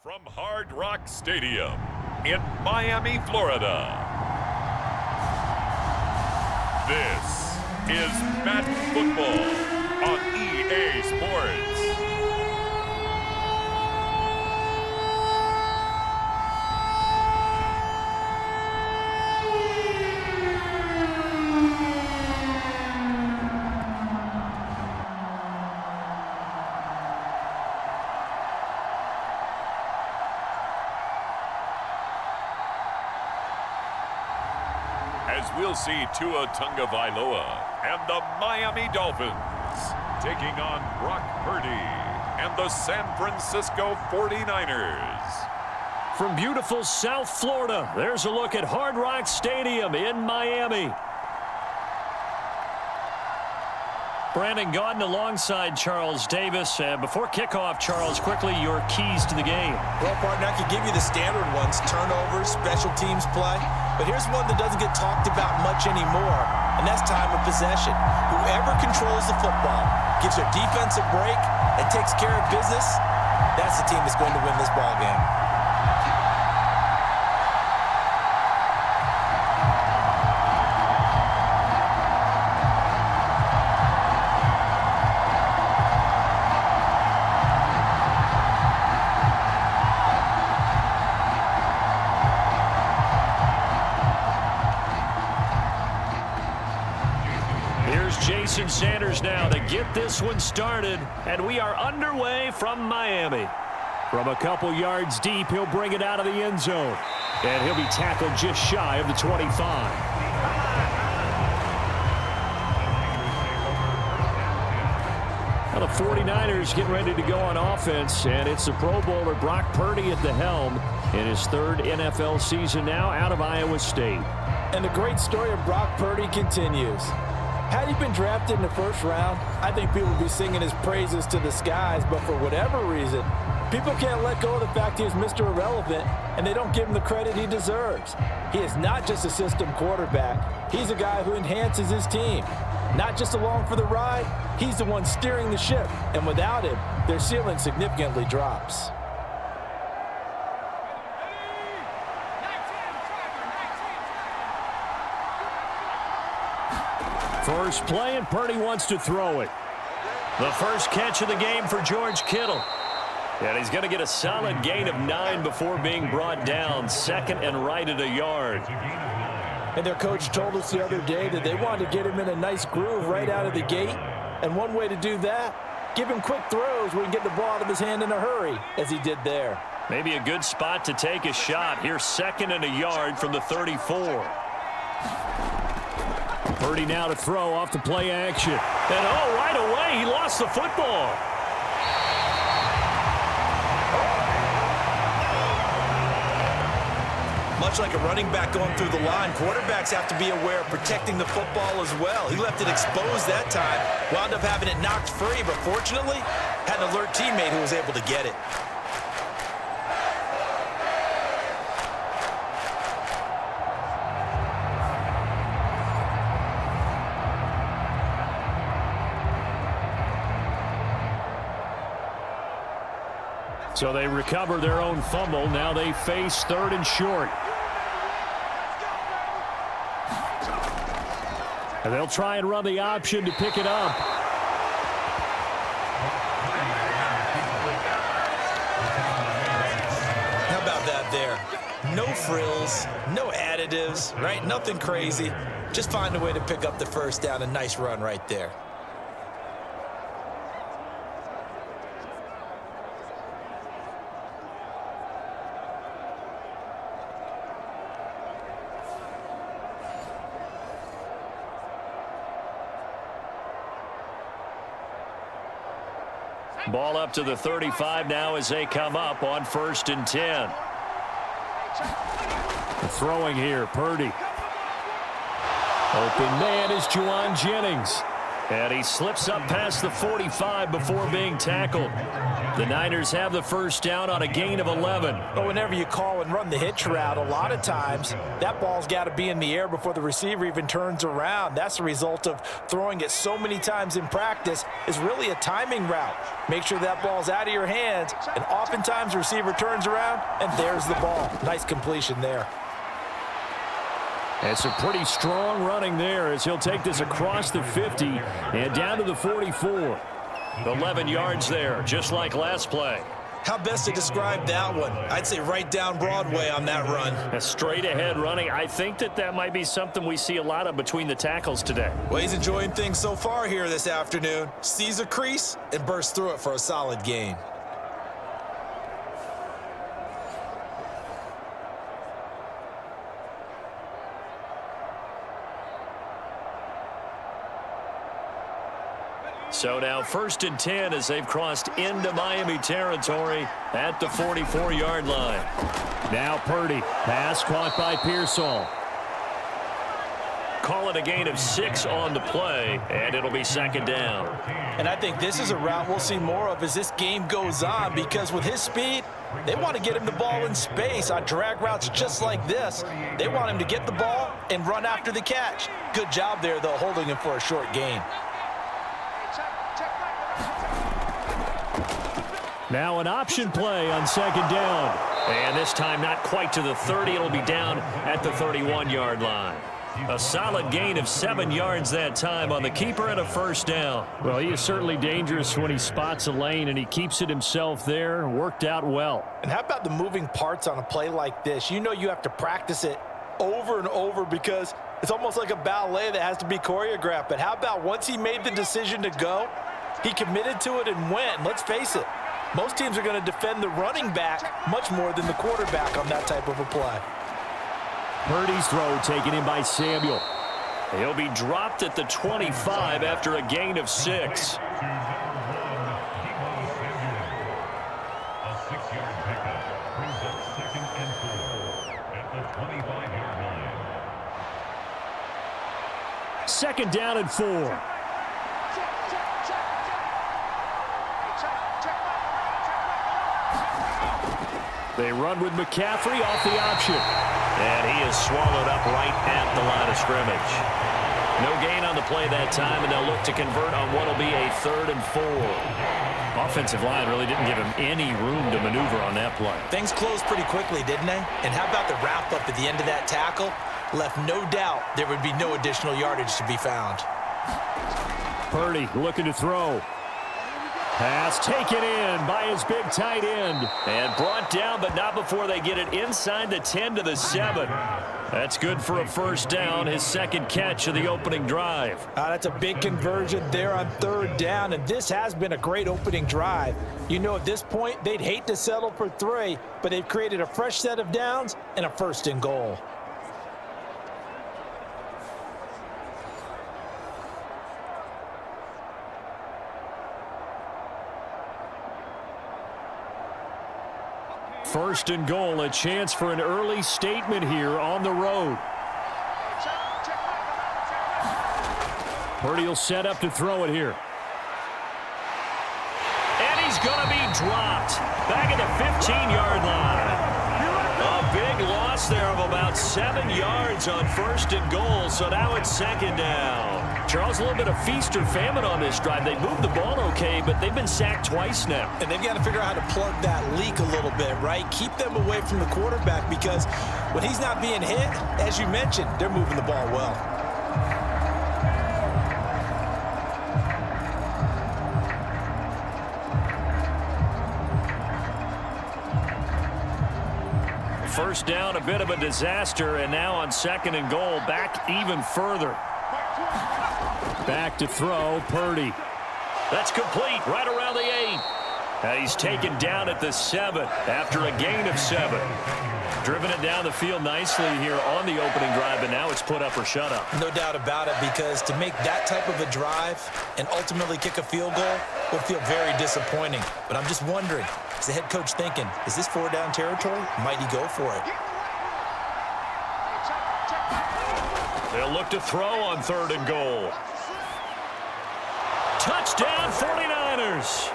From Hard Rock Stadium in Miami, Florida, this is Madden Football on EA Sports. As we'll see Tua Tagovailoa and the Miami Dolphins taking on Brock Purdy and the San Francisco 49ers. From beautiful South Florida, there's a look at Hard Rock Stadium in Miami. Brandon Gaudin alongside Charles Davis. Before kickoff, Charles, quickly your keys to the game. Well, partner, I could give you the standard ones, turnovers, special teams play. But here's one that doesn't get talked about much anymore, and that's time of possession. Whoever controls the football, gives their defense a break, and takes care of business, that's the team that's going to win this ball game. Jason Sanders now to get this one started, and we are underway from Miami. From a couple yards deep, he'll bring it out of the end zone, and he'll be tackled just shy of the 25. Now the 49ers getting ready to go on offense, and it's the Pro Bowler Brock Purdy at the helm in his third NFL season now out of Iowa State. And the great story of Brock Purdy continues. Had he been drafted in the first round, I think people would be singing his praises to the skies, but for whatever reason, people can't let go of the fact he is Mr. Irrelevant, and they don't give him the credit he deserves. He is not just a system quarterback. He's a guy who enhances his team. Not just along for the ride, he's the one steering the ship, and without him, their ceiling significantly drops. First play, and Purdy wants to throw it. The first catch of the game for George Kittle. And he's going to get a solid gain of 9 before being brought down. Second and right at a yard. And their coach told us the other day that they wanted to get him in a nice groove right out of the gate. And one way to do that, give him quick throws where he can get the ball out of his hand in a hurry, as he did there. Maybe a good spot to take a shot. Here's second and a yard from the 34. Purdy now to throw off the play action. And right away, he lost the football. Much like a running back going through the line, quarterbacks have to be aware of protecting the football as well. He left it exposed that time, wound up having it knocked free, but fortunately, had an alert teammate who was able to get it. So they recover their own fumble. Now they face third and short. And they'll try and run the option to pick it up. How about that there? No frills, no additives, right? Nothing crazy. Just find a way to pick up the first down. A nice run right there. Ball up to the 35 now as they come up on 1st and 10. Throwing here, Purdy. Open man is Juwan Jennings. And he slips up past the 45 before being tackled. The Niners have the first down on a gain of 11. But whenever you call and run the hitch route, a lot of times that ball's got to be in the air before the receiver even turns around. That's the result of throwing it so many times in practice. Is really a timing route. Make sure that ball's out of your hands, and oftentimes the receiver turns around, and there's the ball. Nice completion there. It's a pretty strong running there as he'll take this across the 50 and down to the 44. 11 yards there, just like last play. How best to describe that one? I'd say right down Broadway on that run. A straight ahead running. I think that might be something we see a lot of between the tackles today. Well, he's enjoying things so far here this afternoon. Sees a crease and bursts through it for a solid gain. So now 1st and 10 as they've crossed into Miami territory at the 44-yard line. Now Purdy. Pass caught by Pearsall. Call it a gain of 6 on the play, and it'll be 2nd down. And I think this is a route we'll see more of as this game goes on, because with his speed, they want to get him the ball in space on drag routes just like this. They want him to get the ball and run after the catch. Good job there, though, holding him for a short gain. Now an option play on 2nd down. And this time not quite to the 30. It'll be down at the 31-yard line. A solid gain of 7 yards that time on the keeper and a 1st down. Well, he is certainly dangerous when he spots a lane, and he keeps it himself there. Worked out well. And how about the moving parts on a play like this? You know you have to practice it over and over because it's almost like a ballet that has to be choreographed. But how about once he made the decision to go, he committed to it and went. Let's face it, most teams are going to defend the running back much more than the quarterback on that type of a play. Purdy's throw taken in by Samuel. He'll be dropped at the 25 after a gain of 6. Second down and 4. They run with McCaffrey off the option. And he is swallowed up right at the line of scrimmage. No gain on the play that time, and they'll look to convert on what will be a 3rd and 4. Offensive line really didn't give him any room to maneuver on that play. Things closed pretty quickly, didn't they? And how about the wrap-up at the end of that tackle? Left no doubt there would be no additional yardage to be found. Purdy looking to throw. Pass taken in by his big tight end. And brought down, but not before they get it inside the 10 to the 7. That's good for a 1st down, his 2nd catch of the opening drive. That's a big conversion there on 3rd down, and this has been a great opening drive. You know, at this point, they'd hate to settle for 3, but they've created a fresh set of downs and a 1st and goal. First and goal, a chance for an early statement here on the road. Purdy will set up to throw it here. And he's going to be dropped back at the 15-yard line. A big loss there of about 7 yards on 1st and goal, so now it's 2nd down. Charles, a little bit of feast or famine on this drive. They moved the ball okay, but they've been sacked twice now. And they've got to figure out how to plug that leak a little bit, right? Keep them away from the quarterback, because when he's not being hit, as you mentioned, they're moving the ball well. First down, a bit of a disaster, and now on 2nd and goal, back even further. Back to throw, Purdy. That's complete, right around the 8. And he's taken down at the 7 after a gain of 7. Driven it down the field nicely here on the opening drive, and now it's put up or shut up. No doubt about it, because to make that type of a drive and ultimately kick a field goal will feel very disappointing. But I'm just wondering, is the head coach thinking, is this 4-down territory? Might he go for it? They'll look to throw on 3rd and goal. touchdown 49ers.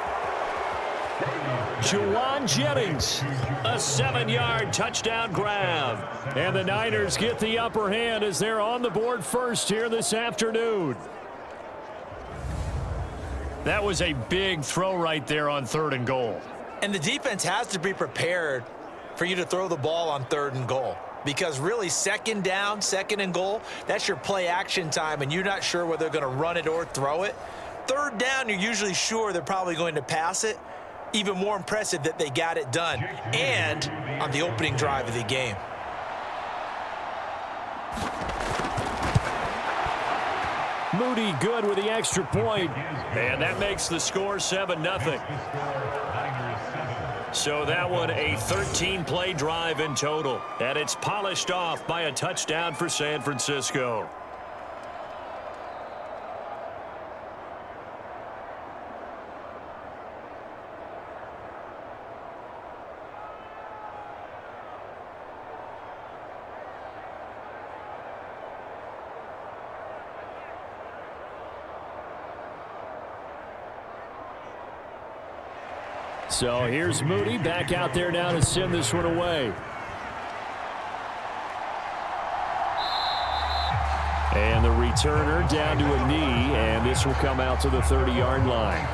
Juwan Jennings, a 7-yard touchdown grab. And the Niners get the upper hand as they're on the board first here this afternoon. That was a big throw right there on 3rd and goal. And the defense has to be prepared for you to throw the ball on 3rd and goal. Because really, 2nd down, 2nd and goal, that's your play action time, and you're not sure whether they're going to run it or throw it. 3rd down, you're usually sure they're probably going to pass it. Even more impressive that they got it done, and on the opening drive of the game. Moody good with the extra point, and that makes the score 7-0. So that one a 13-play drive in total, and it's polished off by a touchdown for San Francisco. So here's Moody back out there now to send this one away. And the returner down to a knee, and this will come out to the 30-yard line.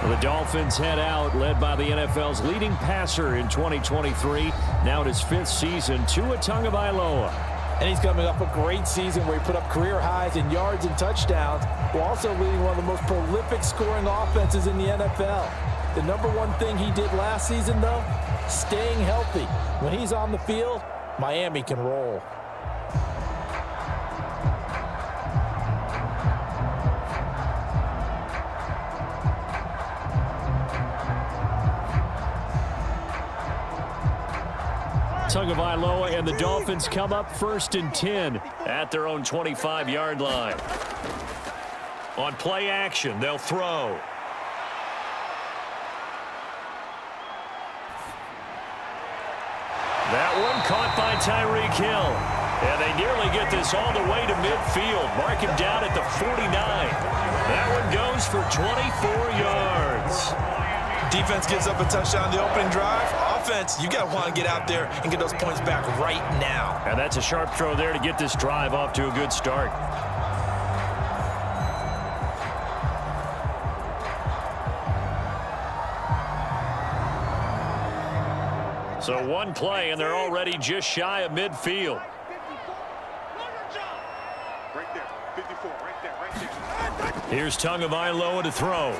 The Dolphins head out, led by the NFL's leading passer in 2023, now in his 5th season, Tua Tagovailoa. And he's coming off a great season where he put up career highs in yards and touchdowns, while also leading one of the most prolific scoring offenses in the NFL. The number one thing he did last season, though, staying healthy. When he's on the field, Miami can roll. Tagovailoa and the Dolphins come up 1st and 10 at their own 25-yard line. On play action, they'll throw. That one caught by Tyreek Hill. And they nearly get this all the way to midfield. Mark him down at the 49. That one goes for 24 yards. Defense gives up a touchdown on the opening drive. Offense, you got to want to get out there and get those points back right now. And that's a sharp throw there to get this drive off to a good start. So one play, and they're already just shy of midfield. Right there, 54, right there. Here's Tagovailoa to throw.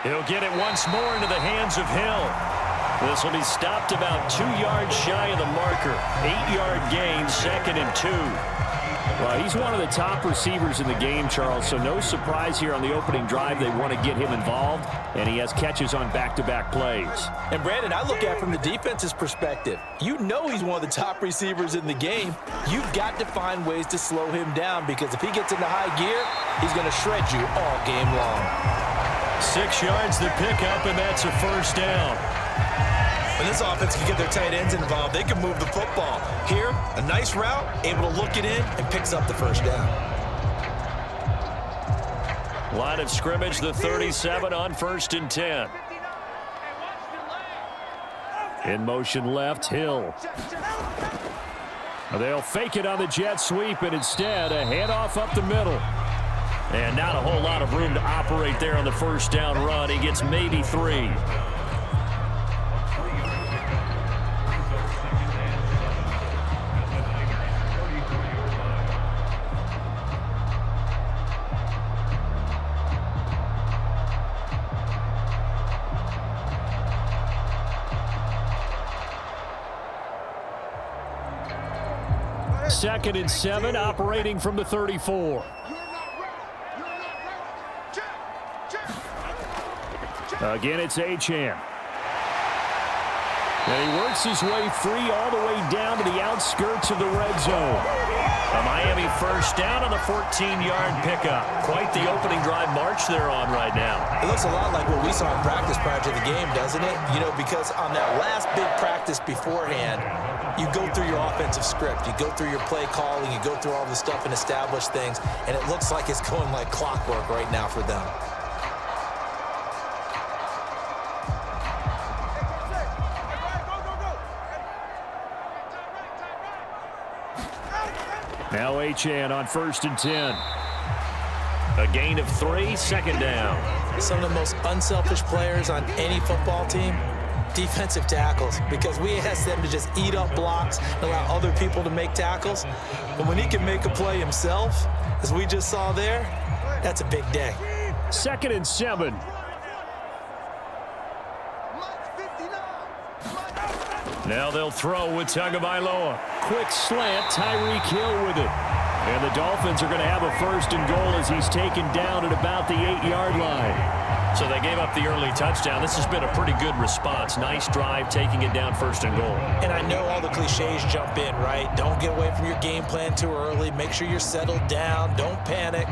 He'll get it once more into the hands of Hill. This will be stopped about 2 yards shy of the marker. 8-yard gain, 2nd and 2. Well, he's one of the top receivers in the game, Charles, so no surprise here on the opening drive. They want to get him involved, and he has catches on back-to-back plays. And, Brandon, I look at it from the defense's perspective. You know he's one of the top receivers in the game. You've got to find ways to slow him down, because if he gets into high gear, he's going to shred you all game long. 6 yards the pickup, and that's a 1st down. When this offense can get their tight ends involved, they can move the football. Here, a nice route, able to look it in, and picks up the 1st down. Line of scrimmage, the 37 on 1st and 10. In motion left, Hill. They'll fake it on the jet sweep, and instead a handoff up the middle. And not a whole lot of room to operate there on the 1st down run. He gets maybe 3. Second and 7, operating from the 34. Again, it's Achane. And he works his way free all the way down to the outskirts of the red zone. A Miami 1st down on the 14-yard pickup. Quite the opening drive march they're on right now. It looks a lot like what we saw in practice prior to the game, doesn't it? You know, because on that last big practice beforehand, you go through your offensive script. You go through your play calling. You go through all the stuff and establish things. And it looks like it's going like clockwork right now for them. Now Achane on 1st and 10. A gain of 3, 2nd down. Some of the most unselfish players on any football team, defensive tackles, because we ask them to just eat up blocks and allow other people to make tackles. But when he can make a play himself, as we just saw there, that's a big day. 2nd and 7. Now they'll throw with Tagovailoa. Quick slant, Tyreek Hill with it. And the Dolphins are going to have a 1st and goal as he's taken down at about the 8-yard line. So they gave up the early touchdown. This has been a pretty good response. Nice drive, taking it down 1st and goal. And I know all the cliches jump in, right? Don't get away from your game plan too early. Make sure you're settled down. Don't panic.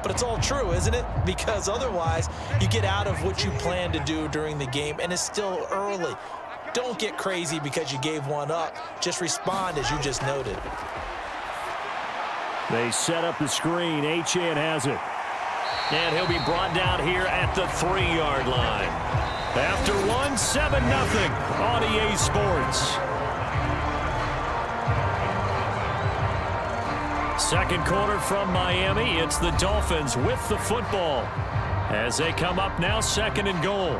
But it's all true, isn't it? Because otherwise, you get out of what you plan to do during the game, and it's still early. Don't get crazy because you gave one up. Just respond as you just noted. They set up the screen. Achane has it. And he'll be brought down here at the 3-yard line. After 1, 7-0 on EA Sports. Second quarter from Miami. It's the Dolphins with the football as they come up now 2nd and goal.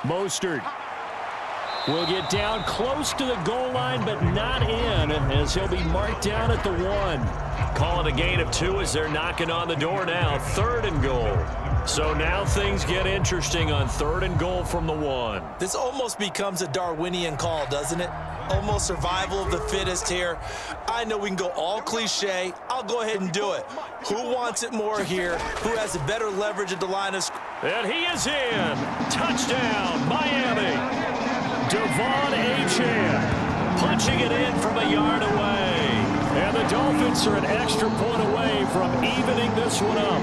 Mostert will get down close to the goal line, but not in, as he'll be marked down at the 1. Call it a gain of 2 as they're knocking on the door now. 3rd and goal. So now things get interesting on 3rd and goal from the 1. This almost becomes a Darwinian call, doesn't it? Almost survival of the fittest here. I know we can go all cliche. I'll go ahead and do it. Who wants it more here? Who has the better leverage at the line of scrimmage? And he is in. Touchdown, Miami. Devon Achane punching it in from a yard away. And the Dolphins are an extra point away from evening this one up.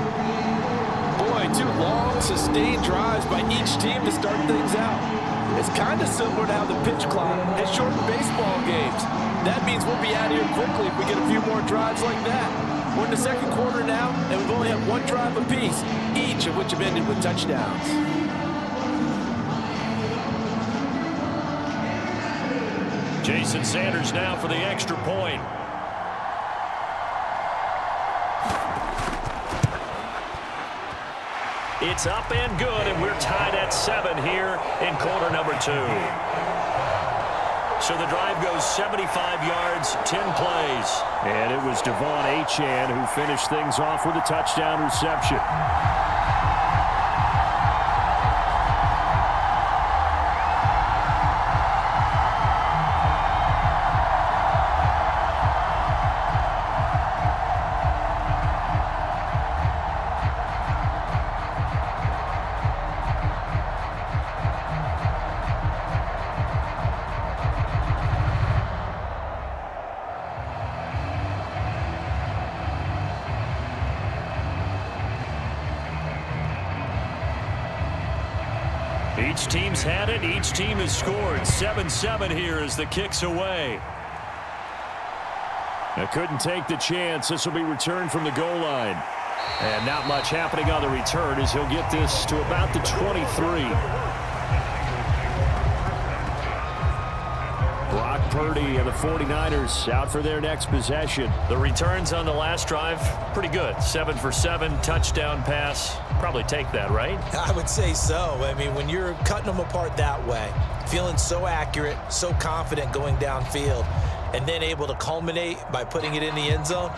Boy, 2 long, sustained drives by each team to start things out. It's kind of similar to how the pitch clock has shortened baseball games. That means we'll be out of here quickly if we get a few more drives like that. We're in the 2nd quarter now, and we've only had 1 drive apiece, each of which have ended with touchdowns. Jason Sanders now for the extra point. It's up and good, and we're tied at 7 here in quarter number 2. So the drive goes 75 yards, 10 plays. And it was Devon Achane who finished things off with a touchdown reception. Each team's had it. Each team has scored. 7-7 here as the kick's away. They couldn't take the chance. This will be returned from the goal line. And not much happening on the return as he'll get this to about the 23. Brock Purdy and the 49ers out for their next possession. The returns on the last drive, pretty good. 7 for 7, touchdown pass. Probably take that, right? I would say so. I mean, when you're cutting them apart that way, feeling so accurate, so confident going downfield, and then able to culminate by putting it in the end zone,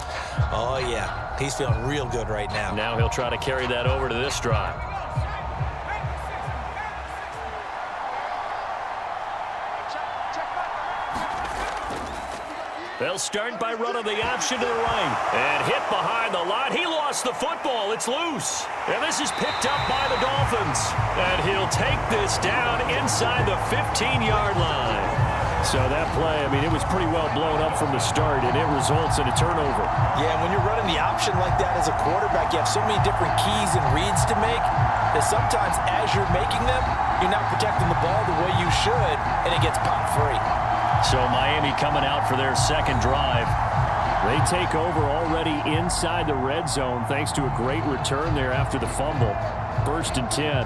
oh, yeah, he's feeling real good right now. Now he'll try to carry that over to this drive. They'll start by running the option to the right. And hit behind the line. He lost the football. It's loose. And this is picked up by the Dolphins. And he'll take this down inside the 15-yard line. So that play, I mean, it was pretty well blown up from the start, and it results in a turnover. Yeah, when you're running the option like that as a quarterback, you have so many different keys and reads to make that sometimes as you're making them, you're not protecting the ball the way you should, and it gets popped free. So Miami coming out for their second drive. They take over already inside the red zone thanks to a great return there after the fumble. 1st and 10.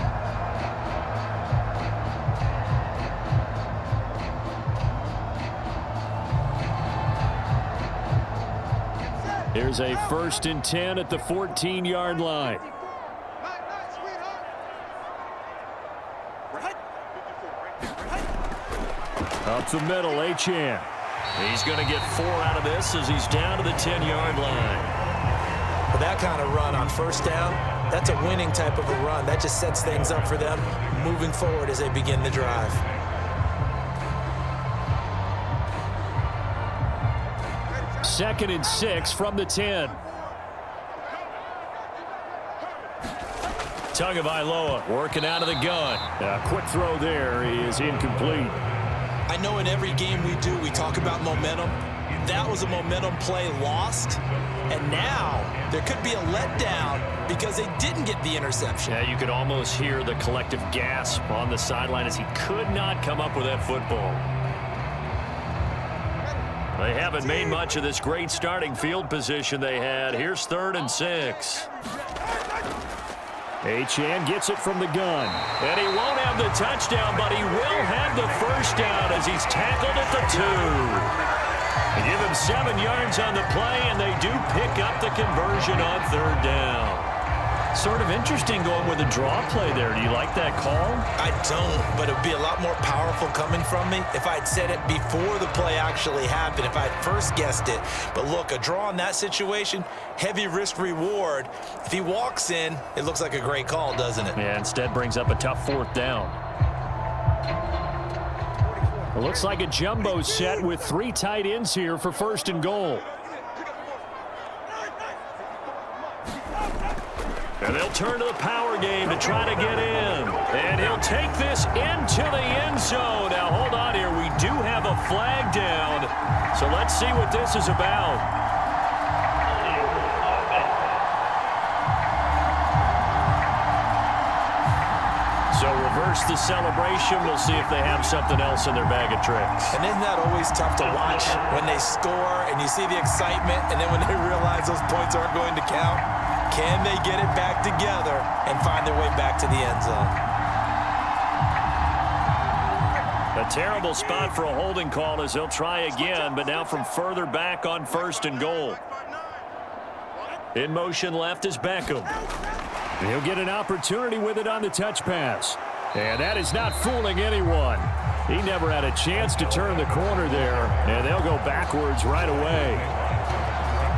Here's a 1st and 10 at the 14-yard line. Up the middle, Achane. He's going to get 4 out of this as he's down to the 10-yard line. For that kind of run on 1st down, that's a winning type of a run. That just sets things up for them moving forward as they begin the drive. Second and 6 from the 10. Tagovailoa working out of the gun. A quick throw there is incomplete. I know in every game we do, we talk about momentum. That was a momentum play lost. And now there could be a letdown because they didn't get the interception. Yeah, you could almost hear the collective gasp on the sideline as he could not come up with that football. They haven't made much of this great starting field position they had. Here's 3rd and 6. Achane gets it from the gun. And he won't have the touchdown, but he will have the 1st down as he's tackled at the 2. They give him 7 yards on the play, and they do pick up the conversion on 3rd down. Sort of interesting going with a draw play there. Do you like that call? I don't, but it would be a lot more powerful coming from me if I'd said it before the play actually happened, if I'd first guessed it. But look, a draw in that situation, heavy risk reward. If he walks in, it looks like a great call, doesn't it? Yeah, instead brings up a tough 4th down. It looks like a jumbo set with 3 tight ends here for 1st and goal. And they'll turn to the power game to try to get in. And he'll take this into the end zone. Now, hold on here. We do have a flag down. So let's see what this is about. So reverse the celebration. We'll see if they have something else in their bag of tricks. And isn't that always tough to watch when they score and you see the excitement, and then when they realize those points aren't going to count? Can they get it back together and find their way back to the end zone? A terrible spot for a holding call as they'll try again, but now from further back on 1st and goal. In motion left is Beckham. He'll get an opportunity with it on the touch pass. And that is not fooling anyone. He never had a chance to turn the corner there, and they'll go backwards right away.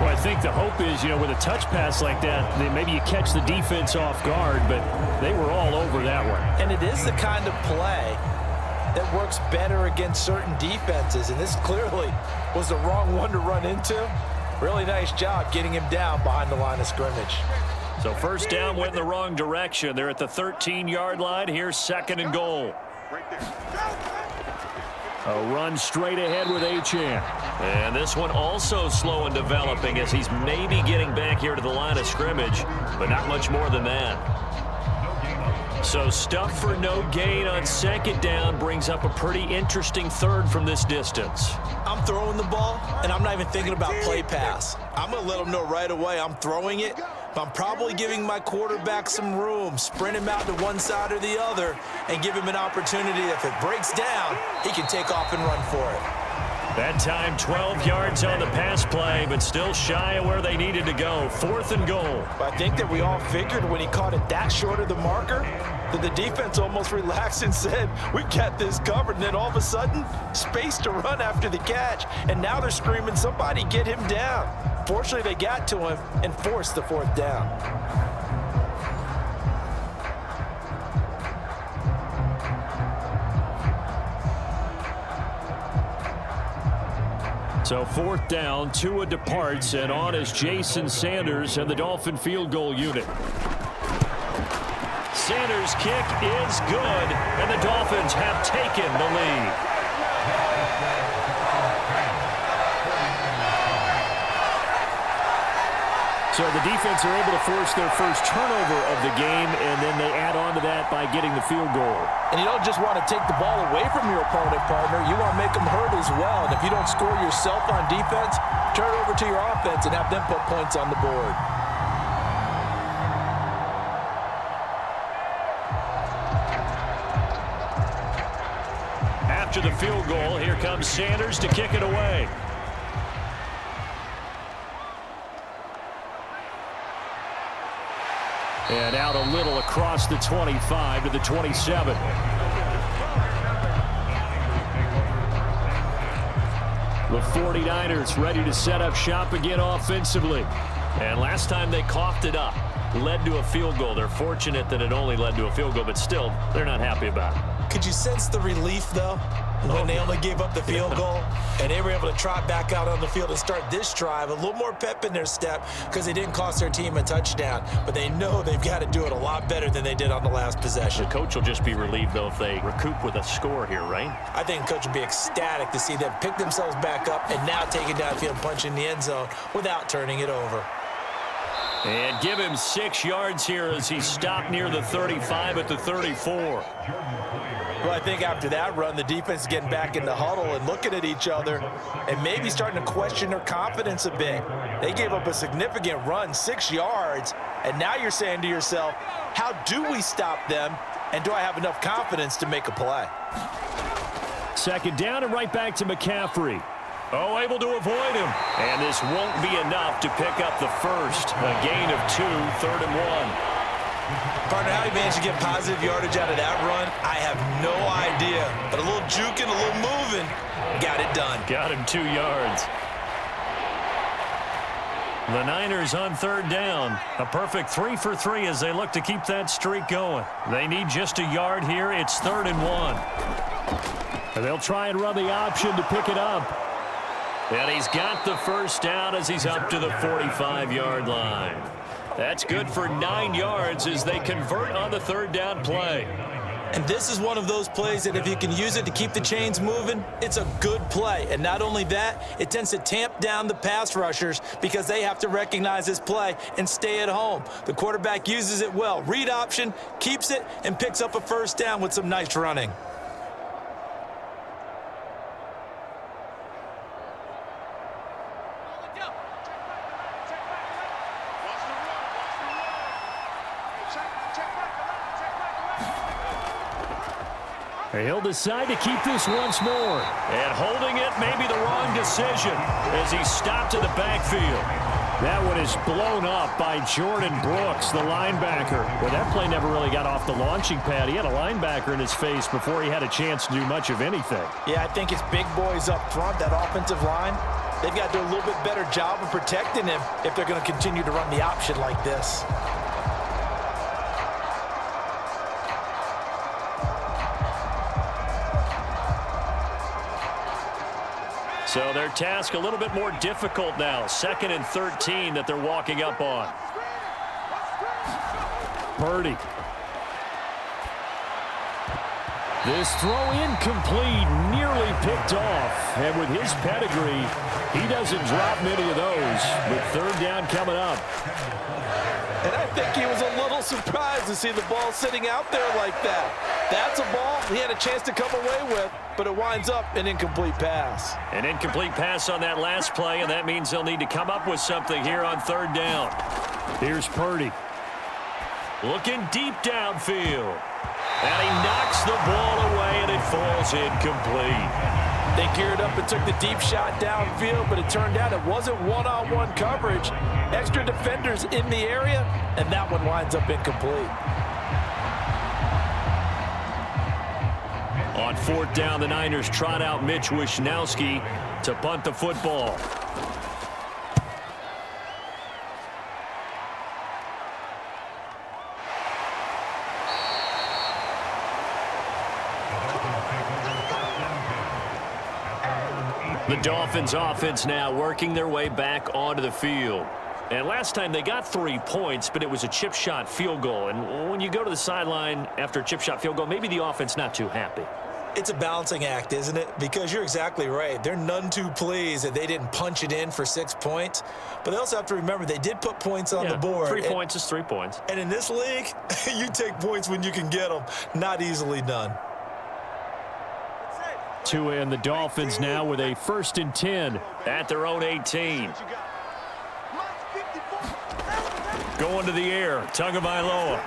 Well, I think the hope is, with a touch pass like that, then maybe you catch the defense off guard, but they were all over that one. And it is the kind of play that works better against certain defenses, and this clearly was the wrong one to run into. Really nice job getting him down behind the line of scrimmage. So 1st down went in the wrong direction. They're at the 13-yard line. Here's 2nd and goal. A run straight ahead with Achane. And this one also slow and developing as he's maybe getting back here to the line of scrimmage, but not much more than that. So stuff for no gain on 2nd down brings up a pretty interesting 3rd from this distance. I'm throwing the ball, and I'm not even thinking about play pass. I'm going to let them know right away I'm throwing it, but I'm probably giving my quarterback some room, sprint him out to one side or the other, and give him an opportunity. If it breaks down, he can take off and run for it. That time 12 yards on the pass play, but still shy of where they needed to go. 4th and goal. But I think that we all figured when he caught it that short of the marker that the defense almost relaxed and said, we've got this covered. And then all of a sudden, space to run after the catch. And now they're screaming, somebody get him down. Fortunately, they got to him and forced the 4th down. So 4th down, Tua departs, and on is Jason Sanders and the Dolphin field goal unit. Sanders' kick is good, and the Dolphins have taken the lead. So the defense are able to force their first turnover of the game, and then they add on to that by getting the field goal. And you don't just want to take the ball away from your opponent, partner. You want to make them hurt as well. And if you don't score yourself on defense, turn it over to your offense and have them put points on the board. After the field goal, here comes Sanders to kick it away. And out a little across the 25 to the 27. The 49ers ready to set up shop again offensively. And last time they coughed it up, led to a field goal. They're fortunate that it only led to a field goal, but still, they're not happy about it. Could you sense the relief, though, when they only gave up the field goal and they were able to trot back out on the field and start this drive? A little more pep in their step because they didn't cost their team a touchdown, but they know they've got to do it a lot better than they did on the last possession. The coach will just be relieved, though, if they recoup with a score here, right? I think the coach will be ecstatic to see them pick themselves back up and now take it downfield, punch in the end zone without turning it over. And give him 6 yards here as he stopped near the 35 at the 34. Well, I think after that run, the defense is getting back in the huddle and looking at each other and maybe starting to question their confidence a bit. They gave up a significant run, 6 yards, and now you're saying to yourself, how do we stop them, and do I have enough confidence to make a play? Second down and right back to McCaffrey. Oh, able to avoid him. And this won't be enough to pick up the first. A gain of 2, 3rd and 1. Partner, how he managed to get positive yardage out of that run, I have no idea. But a little juking, a little moving, got it done. Got him 2 yards. The Niners on 3rd down. A perfect 3 for 3 as they look to keep that streak going. They need just a yard here. It's 3rd and 1. And they'll try and run the option to pick it up. And he's got the first down as he's up to the 45-yard line. That's good for 9 yards as they convert on the 3rd down play. And this is one of those plays that if you can use it to keep the chains moving, it's a good play. And not only that, it tends to tamp down the pass rushers because they have to recognize this play and stay at home. The quarterback uses it well. Read option, keeps it, and picks up a first down with some nice running. He'll decide to keep this once more. And holding it may be the wrong decision as he stopped in the backfield. That one is blown up by Jordan Brooks, the linebacker. Well, that play never really got off the launching pad. He had a linebacker in his face before he had a chance to do much of anything. Yeah, I think it's big boys up front, that offensive line. They've got to do a little bit better job of protecting him if they're going to continue to run the option like this. So their task a little bit more difficult now. 2nd and 13 that they're walking up on. Purdy. This throw incomplete, nearly picked off. And with his pedigree, he doesn't drop many of those. With 3rd down coming up. And I think he was a little surprised to see the ball sitting out there like that. That's a ball he had a chance to come away with, but it winds up an incomplete pass. An incomplete pass on that last play, and that means they'll need to come up with something here on 3rd down. Here's Purdy. Looking deep downfield. And he knocks the ball away, and it falls incomplete. They geared up and took the deep shot downfield, but it turned out it wasn't one-on-one coverage. Extra defenders in the area, and that one winds up incomplete. On 4th down, the Niners trot out Mitch Wishnowski to punt the football. The Dolphins offense now working their way back onto the field. And last time they got 3 points, but it was a chip shot field goal. And when you go to the sideline after a chip shot field goal, maybe the offense not too happy. It's a balancing act, isn't it? Because you're exactly right. They're none too pleased that they didn't punch it in for 6 points. But they also have to remember they did put points on the board. 3 points is 3 points. And in this league, you take points when you can get them. Not easily done. Tua and the Dolphins now with a 1st and 10 at their own 18. Going to the air, Tagovailoa.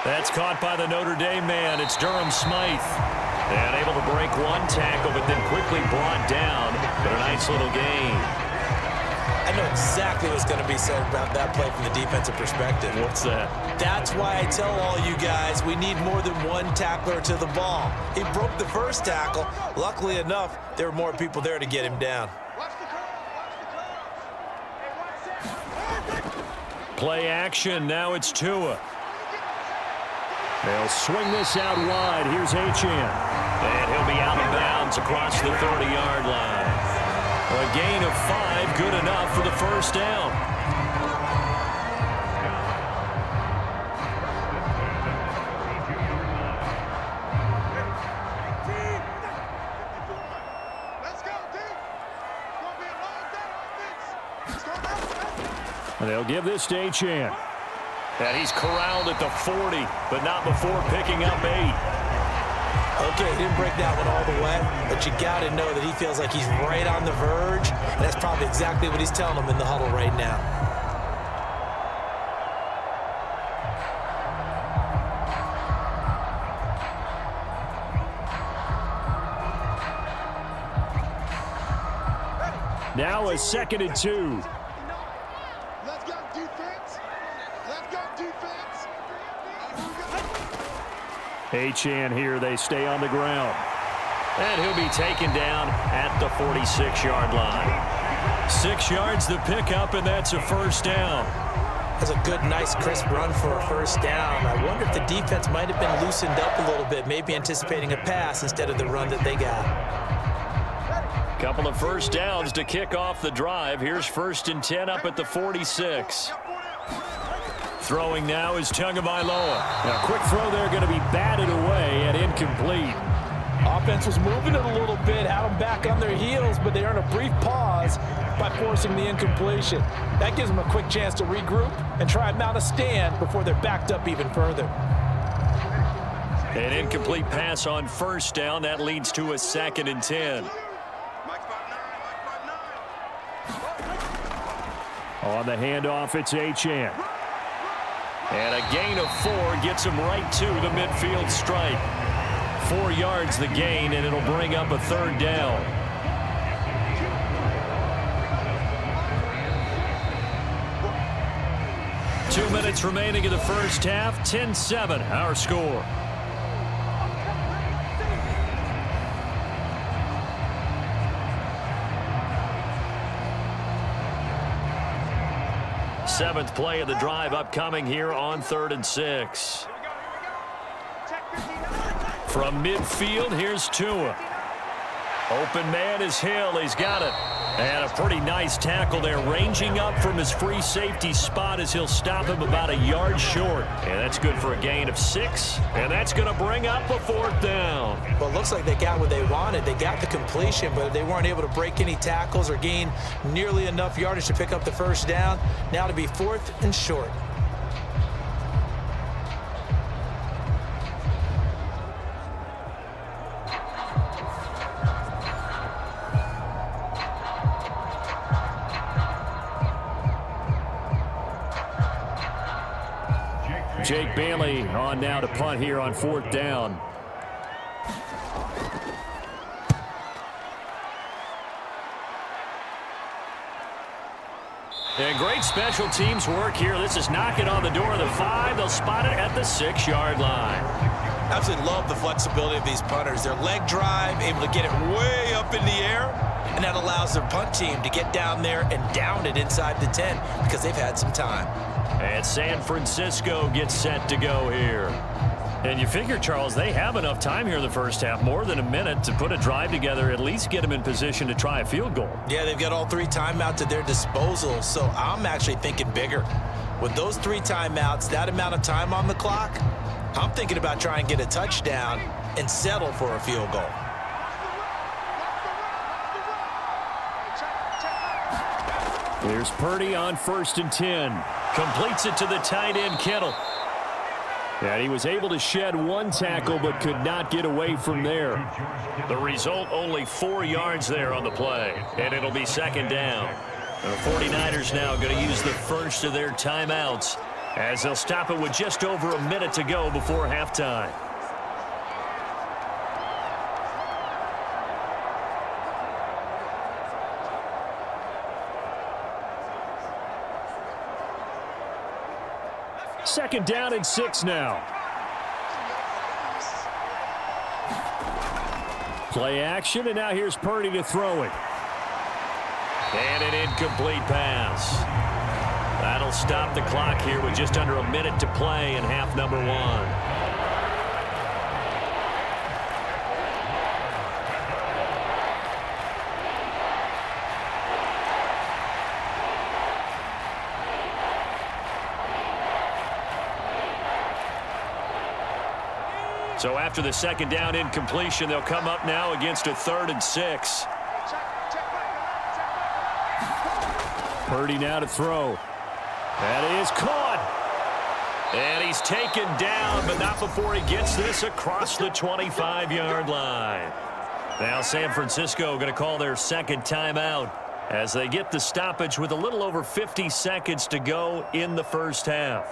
That's caught by the Notre Dame man. It's Durham Smythe. And able to break one tackle, but then quickly brought down. But a nice little gain. I know exactly what's going to be said about that play from the defensive perspective. What's that? That's why I tell all you guys we need more than one tackler to the ball. He broke the first tackle. Luckily enough, there were more people there to get him down. Play action. Now it's Tua. They'll swing this out wide. Here's Achane. And he'll be out of bounds across the 30-yard line. A gain of 5, good enough for the first down. And they'll give this to Achane. And he's corralled at the 40, but not before picking up 8. Okay, he didn't break that one all the way, but you got to know that he feels like he's right on the verge, and that's probably exactly what he's telling them in the huddle right now. Now a 2nd and 2. Let's go defense. Let's go defense. Achane here, they stay on the ground. And he'll be taken down at the 46-yard line. 6 yards the pickup, and that's a first down. That's a good, nice, crisp run for a first down. I wonder if the defense might have been loosened up a little bit, maybe anticipating a pass instead of the run that they got. Couple of first downs to kick off the drive. Here's 1st and 10 up at the 46. Throwing now is Tagovailoa. Now, quick throw there, going to be batted away and incomplete. Offense was moving it a little bit, had them back on their heels, but they earned a brief pause by forcing the incompletion. That gives them a quick chance to regroup and try and mount a stand before they're backed up even further. An incomplete pass on first down. That leads to a 2nd and 10. On the handoff, it's Achane. And a gain of 4 gets him right to the midfield stripe. 4 yards the gain, and it'll bring up a 3rd down. Two minutes remaining in the first half. 10-7, our score. Seventh play of the drive upcoming here on 3rd and 6. From midfield, here's Tua. Open man is Hill. He's got it. And a pretty nice tackle there, ranging up from his free safety spot as he'll stop him about a yard short. And that's good for a gain of 6. And that's going to bring up a 4th down. Well, it looks like they got what they wanted. They got the completion, but they weren't able to break any tackles or gain nearly enough yardage to pick up the first down. Now to be 4th and short. Jake Bailey on now to punt here on 4th down. And great special teams work here. This is knocking on the door of the 5. They'll spot it at the 6-yard line. Absolutely love the flexibility of these punters. Their leg drive, able to get it way up in the air, and that allows their punt team to get down there and down it inside the 10 because they've had some time. And San Francisco gets set to go here. And you figure, Charles, they have enough time here in the first half, more than a minute, to put a drive together, at least get them in position to try a field goal. Yeah, they've got all 3 timeouts at their disposal, so I'm actually thinking bigger. With those 3 timeouts, that amount of time on the clock, I'm thinking about trying to get a touchdown and settle for a field goal. Here's Purdy on 1st and 10. Completes it to the tight end, Kittle. And he was able to shed one tackle but could not get away from there. The result, only 4 yards there on the play. And it'll be 2nd down. The 49ers now going to use the first of their timeouts as they'll stop it with just over a minute to go before halftime. Second down and 6 now. Play action, and now here's Purdy to throw it. And an incomplete pass. That'll stop the clock here with just under a minute to play in half number 1. So after the second down incompletion, they'll come up now against a 3rd and 6. Purdy now to throw. That is caught. And he's taken down, but not before he gets this across the 25-yard line. Now San Francisco going to call their second timeout as they get the stoppage with a little over 50 seconds to go in the first half.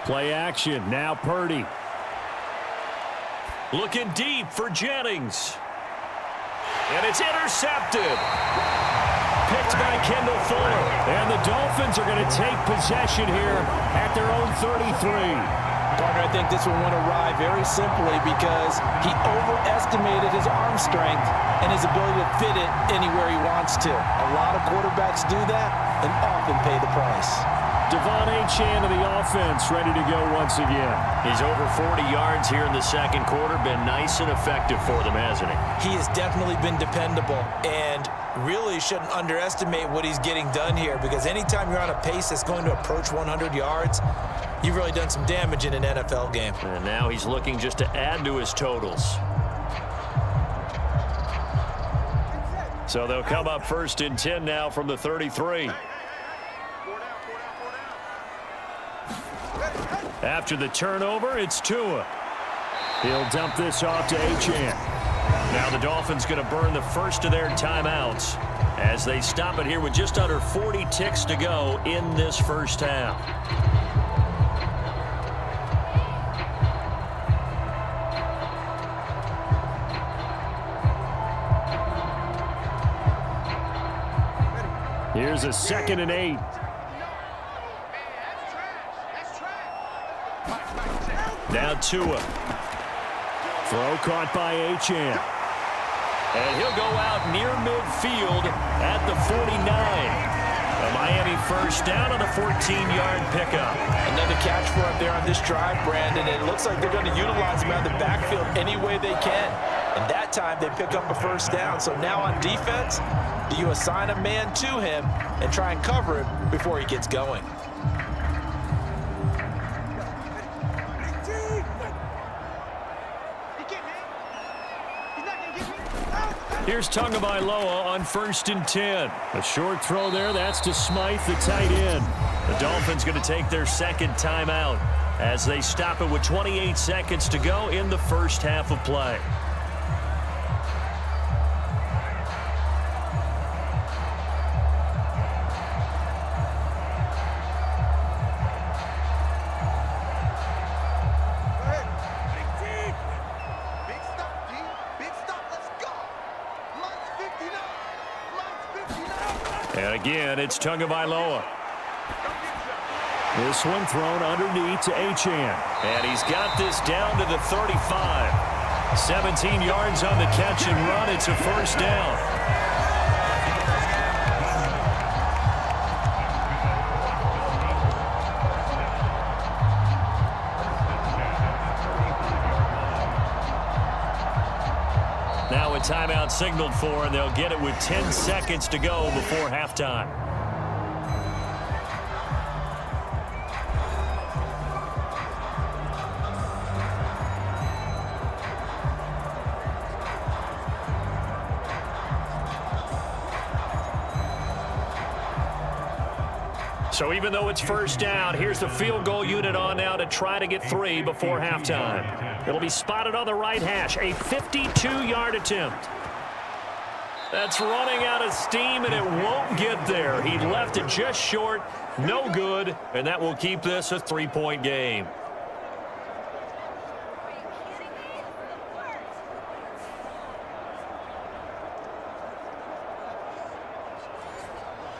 Play action, now Purdy. Looking deep for Jennings. And it's intercepted. Picked by Kendall Fuller. And the Dolphins are going to take possession here at their own 33. Partner, I think this one went awry very simply because he overestimated his arm strength and his ability to fit it anywhere he wants to. A lot of quarterbacks do that and often pay the price. Devon Achane of the offense ready to go once again. He's over 40 yards here in the second quarter. Been nice and effective for them, hasn't he? He has definitely been dependable and really shouldn't underestimate what he's getting done here because anytime you're on a pace that's going to approach 100 yards, you've really done some damage in an NFL game. And now he's looking just to add to his totals. So they'll come up 1st and 10 now from the 33. After the turnover, it's Tua. He'll dump this off to Achane. Now the Dolphins going to burn the first of their timeouts as they stop it here with just under 40 ticks to go in this first half. Here's a 2nd and 8. Now Tua. Throw caught by Achane. And he'll go out near midfield at the 49. A Miami first down on a 14-yard pickup. Another catch for him there on this drive, Brandon. And it looks like they're going to utilize him out of the backfield any way they can. And that time they pick up a first down. So now on defense, do you assign a man to him and try and cover him before he gets going? Here's Tagovailoa on 1st and 10. A short throw there. That's to Smythe, the tight end. The Dolphins going to take their second timeout as they stop it with 28 seconds to go in the first half of play. And again, it's Tagovailoa. This one thrown underneath to Achane. And he's got this down to the 35. 17 yards on the catch and run. It's a first down. Now a timeout signaled for, and they'll get it with 10 seconds to go before halftime. So even though it's first down, here's the field goal unit on now to try to get 3 before halftime. It'll be spotted on the right hash, a 52-yard attempt. That's running out of steam, and it won't get there. He left it just short, no good, and that will keep this a 3-point game.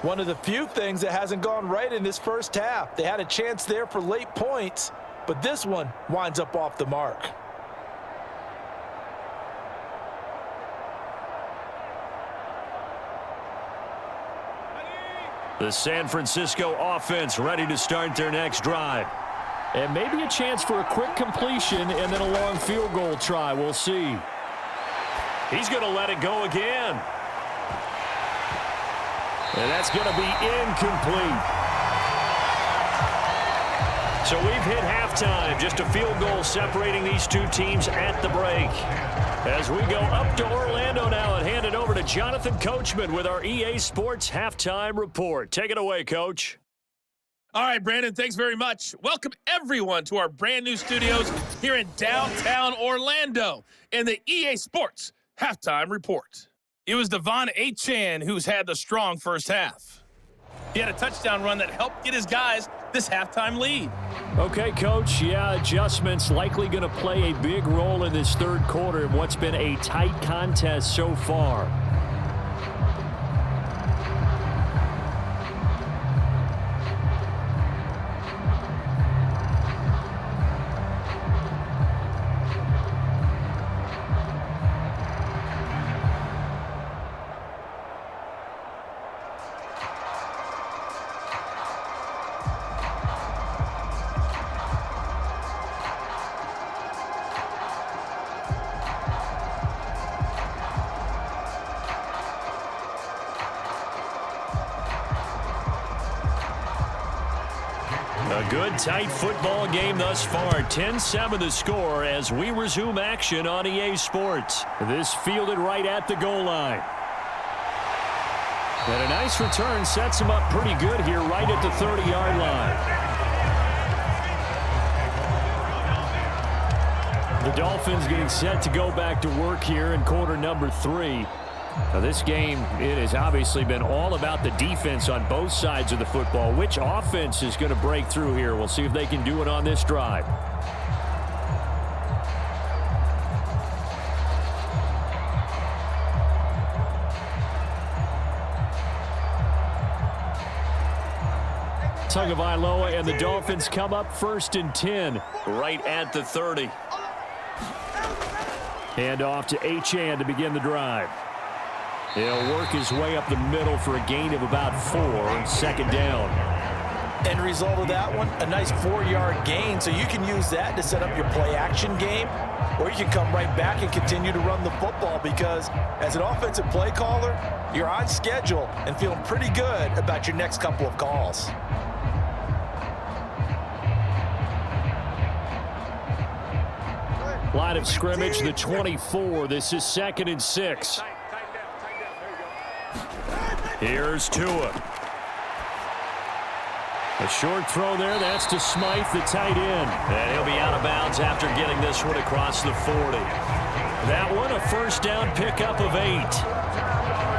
One of the few things that hasn't gone right in this first half. They had a chance there for late points, but this one winds up off the mark. The San Francisco offense ready to start their next drive. And maybe a chance for a quick completion and then a long field goal try. We'll see. He's going to let it go again. And that's going to be incomplete. So we've hit halftime. Just a field goal separating these two teams at the break. As we go up to Orlando now and hand it over to Jonathan Coachman with our EA Sports Halftime Report. Take it away, Coach. All right, Brandon, thanks very much. Welcome, everyone, to our brand new studios here in downtown Orlando in the EA Sports Halftime Report. It was Devon Achane who's had the strong first half. He had a touchdown run that helped get his guys this halftime lead. Okay, Coach, yeah, adjustments likely going to play a big role in this third quarter in what's been a tight contest so far. A good, tight football game thus far. 10-7 the score as we resume action on EA Sports. This fielded right at the goal line. And a nice return sets him up pretty good here right at the 30-yard line. The Dolphins getting set to go back to work here in quarter number 3. Now this game, it has obviously been all about the defense on both sides of the football. Which offense is going to break through here? We'll see if they can do it on this drive. Tagovailoa and the Dolphins come up 1st and 10. Right at the 30. Hand off to Achane to begin the drive. He'll work his way up the middle for a gain of about 4 on 2nd down. End result of that one, a nice 4-yard gain, so you can use that to set up your play-action game, or you can come right back and continue to run the football because as an offensive play caller, you're on schedule and feeling pretty good about your next couple of calls. Line of scrimmage, the 24. This is 2nd and 6. Here's Tua. A short throw there. That's to Smythe, the tight end. And he'll be out of bounds after getting this one across the 40. That one, a first down pickup of 8.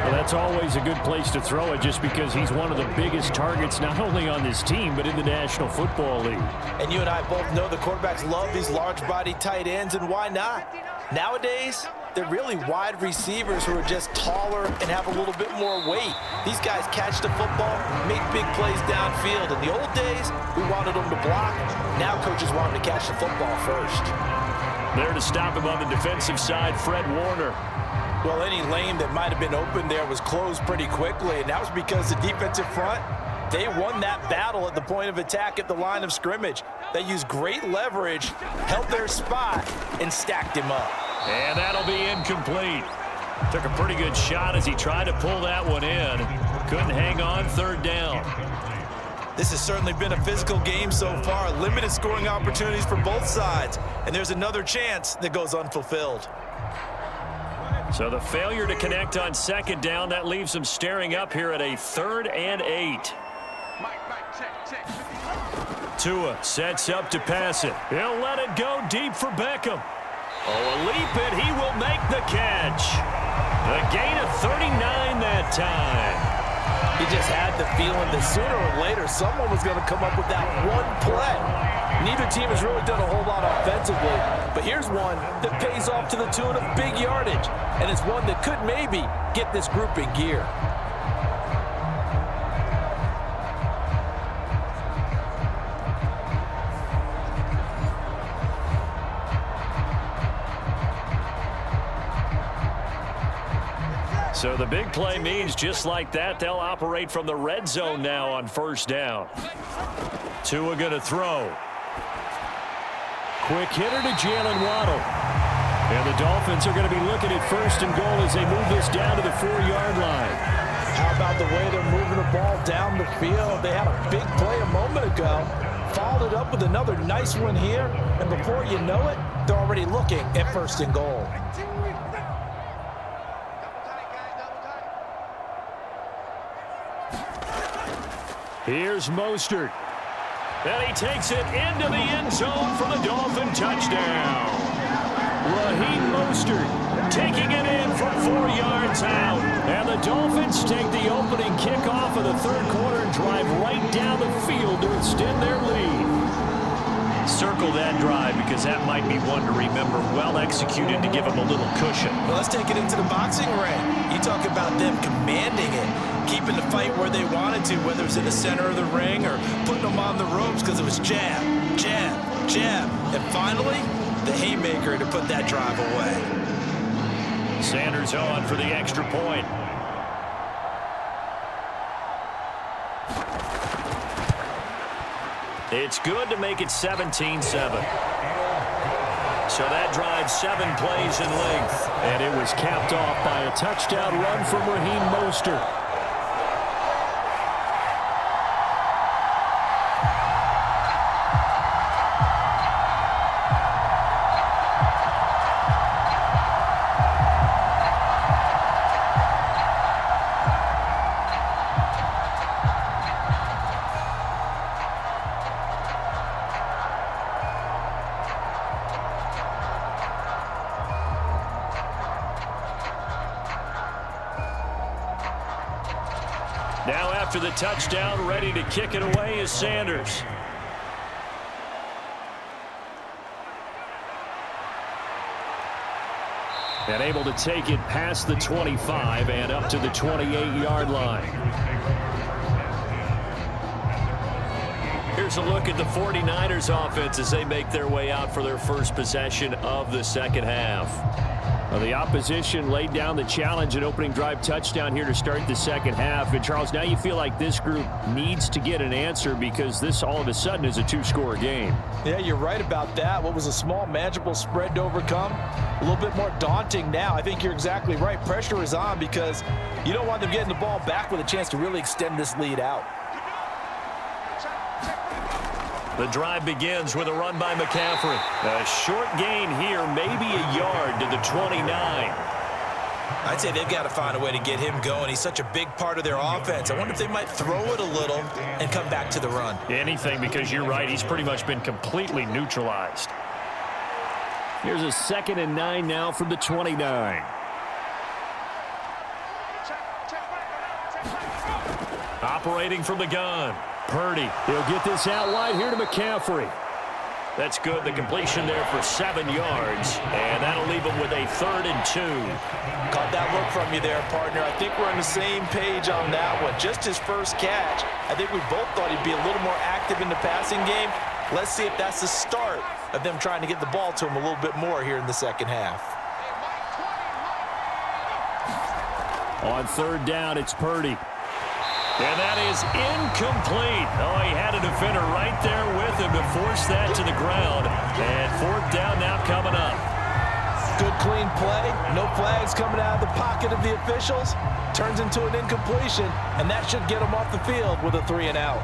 Well, that's always a good place to throw it just because he's one of the biggest targets not only on this team but in the National Football League. And you and I both know the quarterbacks love these large-body tight ends, and why not? Nowadays, they're really wide receivers who are just taller and have a little bit more weight. These guys catch the football, make big plays downfield. In the old days, we wanted them to block. Now coaches want them to catch the football first. There to stop him on the defensive side, Fred Warner. Well, any lane that might have been open there was closed pretty quickly, and that was because the defensive front, they won that battle at the point of attack at the line of scrimmage. They used great leverage, held their spot, and stacked him up. And that'll be incomplete. Took a pretty good shot as he tried to pull that one in. Couldn't hang on third down. This has certainly been a physical game so far. Limited scoring opportunities for both sides. And there's another chance that goes unfulfilled. So the failure to connect on second down, that leaves them staring up here at a 3rd and 8. Tua sets up to pass it. He'll let it go deep for Beckham. Oh, a leap, and he will make the catch. A gain of 39 that time. He just had the feeling that sooner or later someone was going to come up with that one play. Neither team has really done a whole lot offensively, but here's one that pays off to the tune of big yardage, and it's one that could maybe get this group in gear. So the big play means just like that, they'll operate from the red zone now on first down. Tua going to throw. Quick hitter to Jalen Waddle. And the Dolphins are going to be looking at first and goal as they move this down to the 4-yard line. How about the way they're moving the ball down the field? They had a big play a moment ago. Followed it up with another nice one here. And before you know it, they're already looking at first and goal. Here's Mostert. And he takes it into the end zone for the Dolphin touchdown. Raheem Mostert taking it in from 4 yards out. And the Dolphins take the opening kickoff of the third quarter and drive right down the field to extend their lead. Circle that drive because that might be one to remember. Well executed to give them a little cushion. Well, let's take it into the boxing ring. You talk about them commanding it, keeping the fight where they wanted to, whether it's in the center of the ring or putting them on the ropes because it was jab, jab, jab. And finally, the haymaker to put that drive away. Sanders on for the extra point. It's good to make it 17-7. So that drives 7 plays in length. And it was capped off by a touchdown run from Raheem Mostert. Now after the touchdown, ready to kick it away is Sanders. And able to take it past the 25 and up to the 28-yard line. Here's a look at the 49ers offense as they make their way out for their first possession of the second half. Well, the opposition laid down the challenge and opening drive touchdown here to start the second half. And, Charles, now you feel like this group needs to get an answer because this all of a sudden is a 2-score game. Yeah, you're right about that. What was a small, manageable spread to overcome, a little bit more daunting now. I think you're exactly right. Pressure is on because you don't want them getting the ball back with a chance to really extend this lead out. The drive begins with a run by McCaffrey. A short gain here, maybe a yard to the 29. I'd say they've got to find a way to get him going. He's such a big part of their offense. I wonder if they might throw it a little and come back to the run. Anything, because you're right. He's pretty much been completely neutralized. Here's a 2nd and 9 now from the 29. Operating from the gun. Purdy. He'll get this out wide here to McCaffrey. That's good. The completion there for 7 yards. And that'll leave him with a 3rd and 2. Caught that look from you there, partner. I think we're on the same page on that one. Just his first catch. I think we both thought he'd be a little more active in the passing game. Let's see if that's the start of them trying to get the ball to him a little bit more here in the second half. On 3rd down, it's Purdy. And that is incomplete. Oh, he had a defender right there with him to force that to the ground. And 4th down now coming up. good, clean play. No flags coming out of the pocket of the officials. Turns into an incompletion, and that should get them off the field with a 3 and out.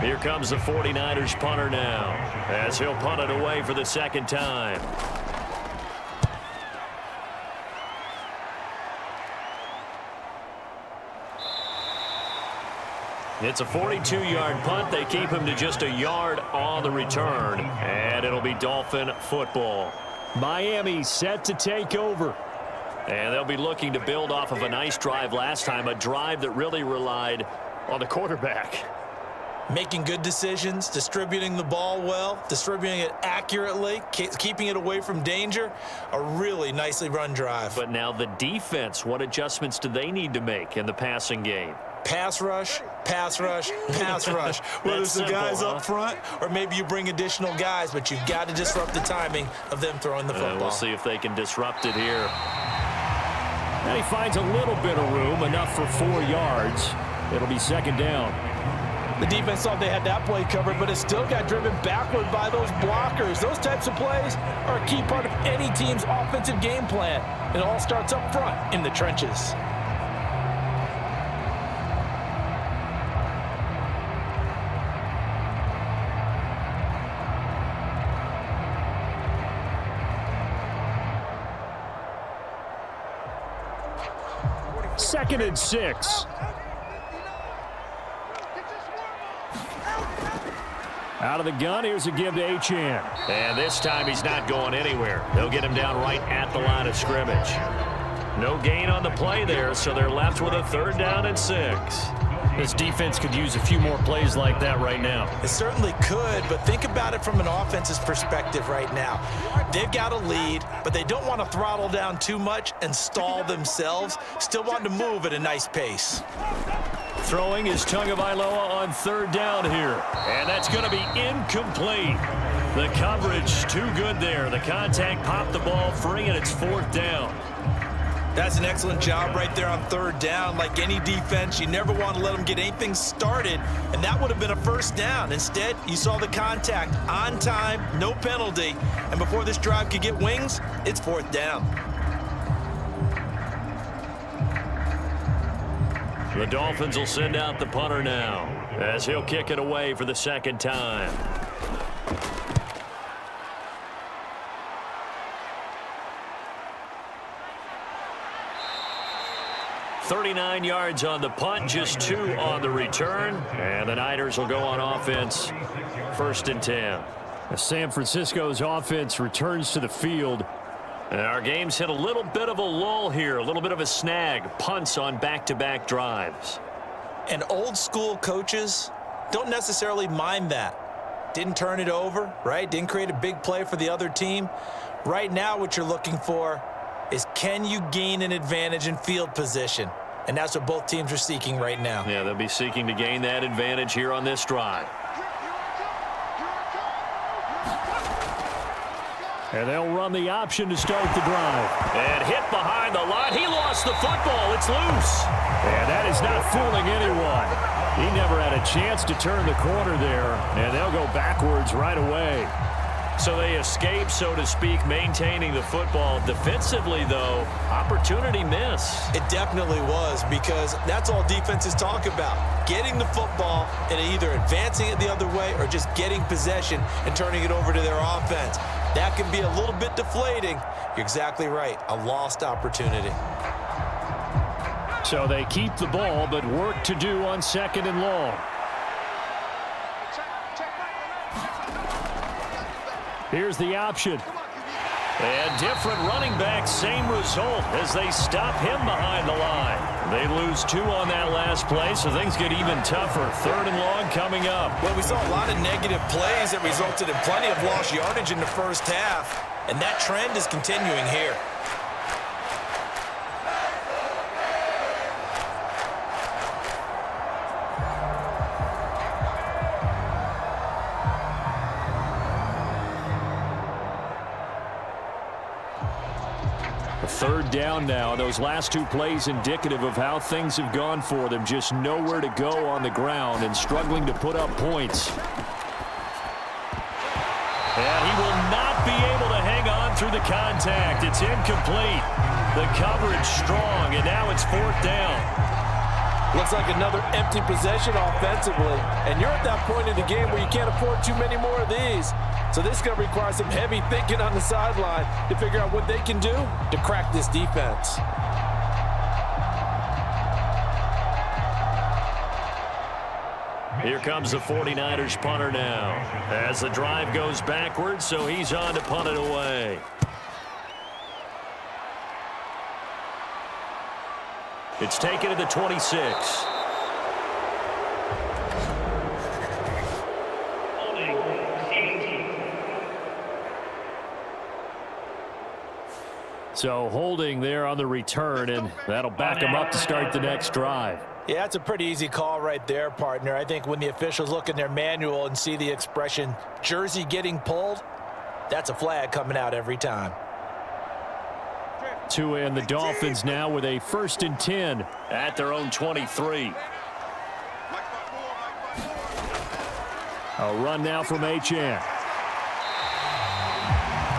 Here comes the 49ers punter now, as he'll punt it away for the second time. It's a 42-yard punt. They keep him to just a yard on the return, and it'll be Dolphin football. Miami set to take over. And they'll be looking to build off of a nice drive last time, a drive that really relied on the quarterback. Making good decisions, distributing the ball well, distributing it accurately, keeping it away from danger. A really nicely run drive. But now the defense, what adjustments do they need to make in the passing game? Pass rush, pass rush, pass rush. Whether it's the guys up front or maybe you bring additional guys, but you've got to disrupt the timing of them throwing the football. We'll see if they can disrupt it here. And he finds a little bit of room, enough for 4 yards. It'll be second down. The defense thought they had that play covered, but it still got driven backward by those blockers. Those types of plays are a key part of any team's offensive game plan. It all starts up front in the trenches. Second and 6. Out of the gun, here's a give to Achane. And this time he's not going anywhere. They'll get him down right at the line of scrimmage. No gain on the play there, so they're left with a 3rd down and 6. This defense could use a few more plays like that right now. It certainly could, but think about it from an offense's perspective right now. They've got a lead, but they don't want to throttle down too much and stall themselves. Still want to move at a nice pace. Throwing is Tagovailoa on 3rd down here. And that's going to be incomplete. The coverage too good there. The contact popped the ball free, and it's 4th down. That's an excellent job right there on 3rd down. Like any defense, you never want to let them get anything started, and that would have been a 1st down. Instead, you saw the contact on time, no penalty, and before this drive could get wings, it's 4th down. The Dolphins will send out the punter now, as he'll kick it away for the second time. $39 yards on the punt, just 2 on the return. And the Niners will go on offense, 1st and 10. San Francisco's offense returns to the field. And our game's hit a little bit of a lull here, a little bit of a snag. Punts on back-to-back drives. And old-school coaches don't necessarily mind that. Didn't turn it over, right? Didn't create a big play for the other team. Right now what you're looking for is, can you gain an advantage in field position? And that's what both teams are seeking right now. Yeah, they'll be seeking to gain that advantage here on this drive. And they'll run the option to start the drive. And hit behind the line. He lost the football. It's loose. And that is not fooling anyone. He never had a chance to turn the corner there. And they'll go backwards right away. So they escape, so to speak, maintaining the football. Defensively, though, opportunity miss. It definitely was, because that's all defenses talk about. Getting the football and either advancing it the other way or just getting possession and turning it over to their offense. That can be a little bit deflating. You're exactly right. A lost opportunity. So they keep the ball, but work to do on 2nd and long. Here's the option. And different running back, same result as they stop him behind the line. They lose 2 on that last play, so things get even tougher. 3rd and long coming up. Well, we saw a lot of negative plays that resulted in plenty of lost yardage in the first half, and that trend is continuing here. A third down now. Those last two plays indicative of how things have gone for them. Just nowhere to go on the ground and struggling to put up points. And he will not be able to hang on through the contact. It's incomplete. The coverage strong, and now it's fourth down. Looks like another empty possession offensively. And you're at that point in the game where you can't afford too many more of these. So this is going to require some heavy thinking on the sideline to figure out what they can do to crack this defense. Here comes the 49ers punter now. As the drive goes backwards, so he's on to punt it away. It's taken to the 26. So holding there on the return, and that'll back them up to start the next drive. Yeah, that's a pretty easy call right there, partner. I think when the officials look in their manual and see the expression jersey getting pulled, that's a flag coming out every time. Tua and the Dolphins now with a 1st and 10 at their own 23. A run now from H.N.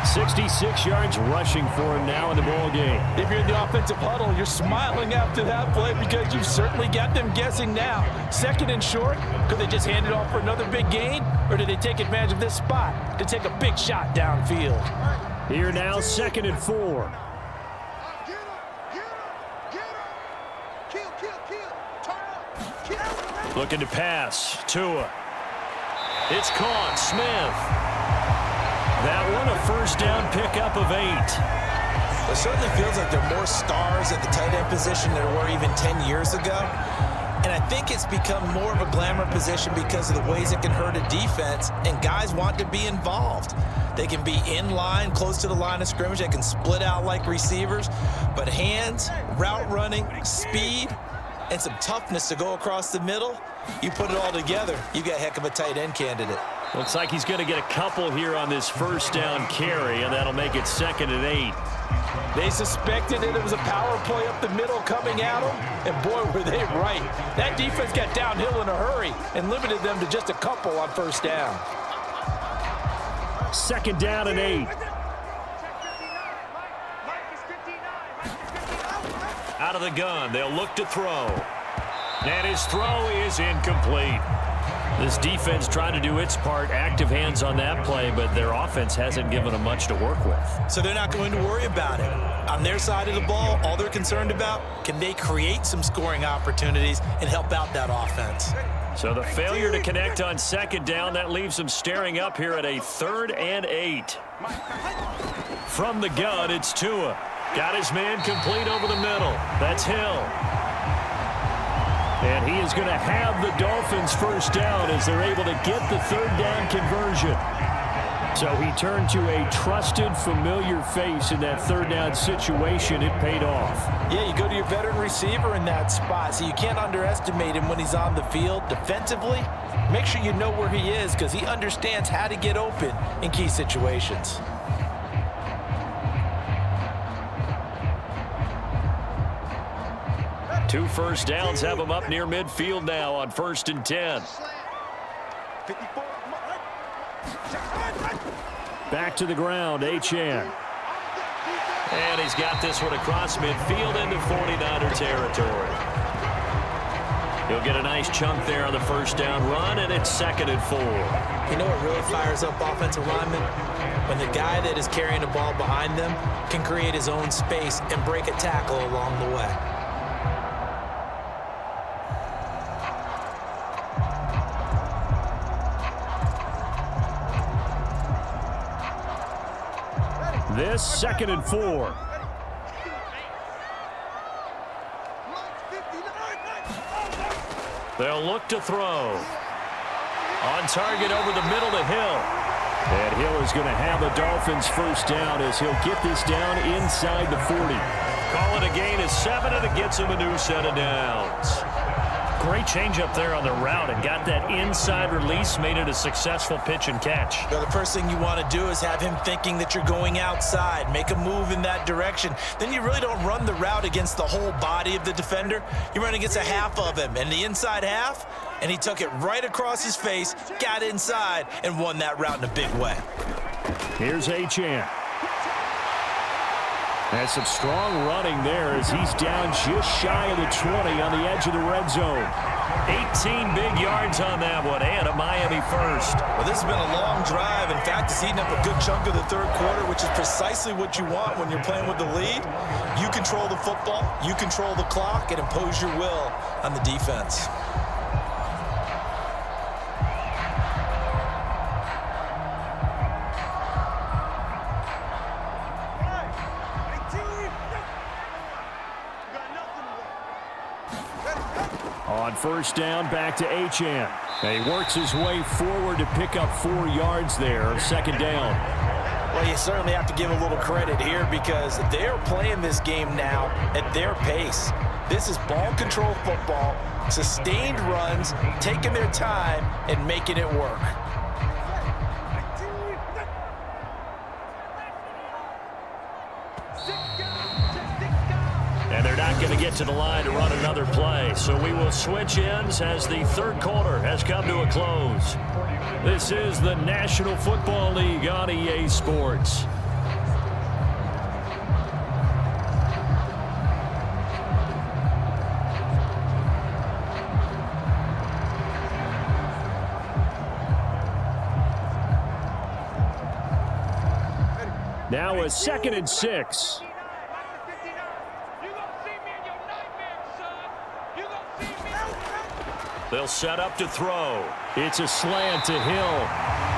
66 yards rushing for him now in the ball game. If you're in the offensive huddle, you're smiling after that play because you've certainly got them guessing now. 2nd and short, could they just hand it off for another big gain? Or did they take advantage of this spot to take a big shot downfield? Here now, 2nd and 4. Looking to pass. Tua. It's caught. Smith. That one a 1st down pickup of 8. It certainly feels like there are more stars at the tight end position than there were even 10 years ago. And I think it's become more of a glamour position because of the ways it can hurt a defense, and guys want to be involved. They can be in line, close to the line of scrimmage. They can split out like receivers. But hands, route running, speed, and some toughness to go across the middle, you put it all together, you got a heck of a tight end candidate. Looks like he's going to get a couple here on this 1st down carry, and that'll make it 2nd and 8. They suspected that it was a power play up the middle coming at them, and boy, were they right. That defense got downhill in a hurry and limited them to just a couple on 1st down. 2nd down and 8. Out of the gun, they'll look to throw. And his throw is incomplete. This defense trying to do its part, active hands on that play, but their offense hasn't given them much to work with. So they're not going to worry about it. On their side of the ball, all they're concerned about, can they create some scoring opportunities and help out that offense? So the failure to connect on 2nd down, that leaves them staring up here at a 3rd and 8. From the gun, it's Tua. Got his man complete over the middle. That's Hill. And he is going to have the Dolphins 1st down as they're able to get the 3rd down conversion. So he turned to a trusted, familiar face in that 3rd down situation. It paid off. Yeah, you go to your veteran receiver in that spot, so you can't underestimate him when he's on the field defensively. Make sure you know where he is because he understands how to get open in key situations. Two 1st downs have them up near midfield now on 1st and 10. Back to the ground, H.N. And he's got this one across midfield into 49er territory. He'll get a nice chunk there on the 1st down run, and it's 2nd and 4. You know what really fires up offensive linemen? When the guy that is carrying the ball behind them can create his own space and break a tackle along the way. This 2nd and 4. They'll look to throw. On target over the middle to Hill. And Hill is going to have the Dolphins 1st down as he'll get this down inside the 40. Call it a gain of 7, and it gets him a new set of downs. Great change up there on the route and got that inside release, made it a successful pitch and catch. The first thing you want to do is have him thinking that you're going outside, make a move in that direction. Then you really don't run the route against the whole body of the defender. You run against a half of him, and the inside half, and he took it right across his face, got inside, and won that route in a big way. Here's Achane. That's some strong running there as he's down just shy of the 20 on the edge of the red zone. 18 big yards on that one, and a Miami first. Well, this has been a long drive. In fact, it's eaten up a good chunk of the third quarter, which is precisely what you want when you're playing with the lead. You control the football, you control the clock, and impose your will on the defense. On first down, back to Achane. And he works his way forward to pick up 4 yards there, second down. Well, you certainly have to give a little credit here because they're playing this game now at their pace. This is ball control football, sustained runs, taking their time and making it work. And they're not going to get to the line to run another play. So we will switch ends as the third quarter has come to a close. This is the National Football League on EA Sports. Now a 2nd and 6. They'll set up to throw. It's a slant to Hill.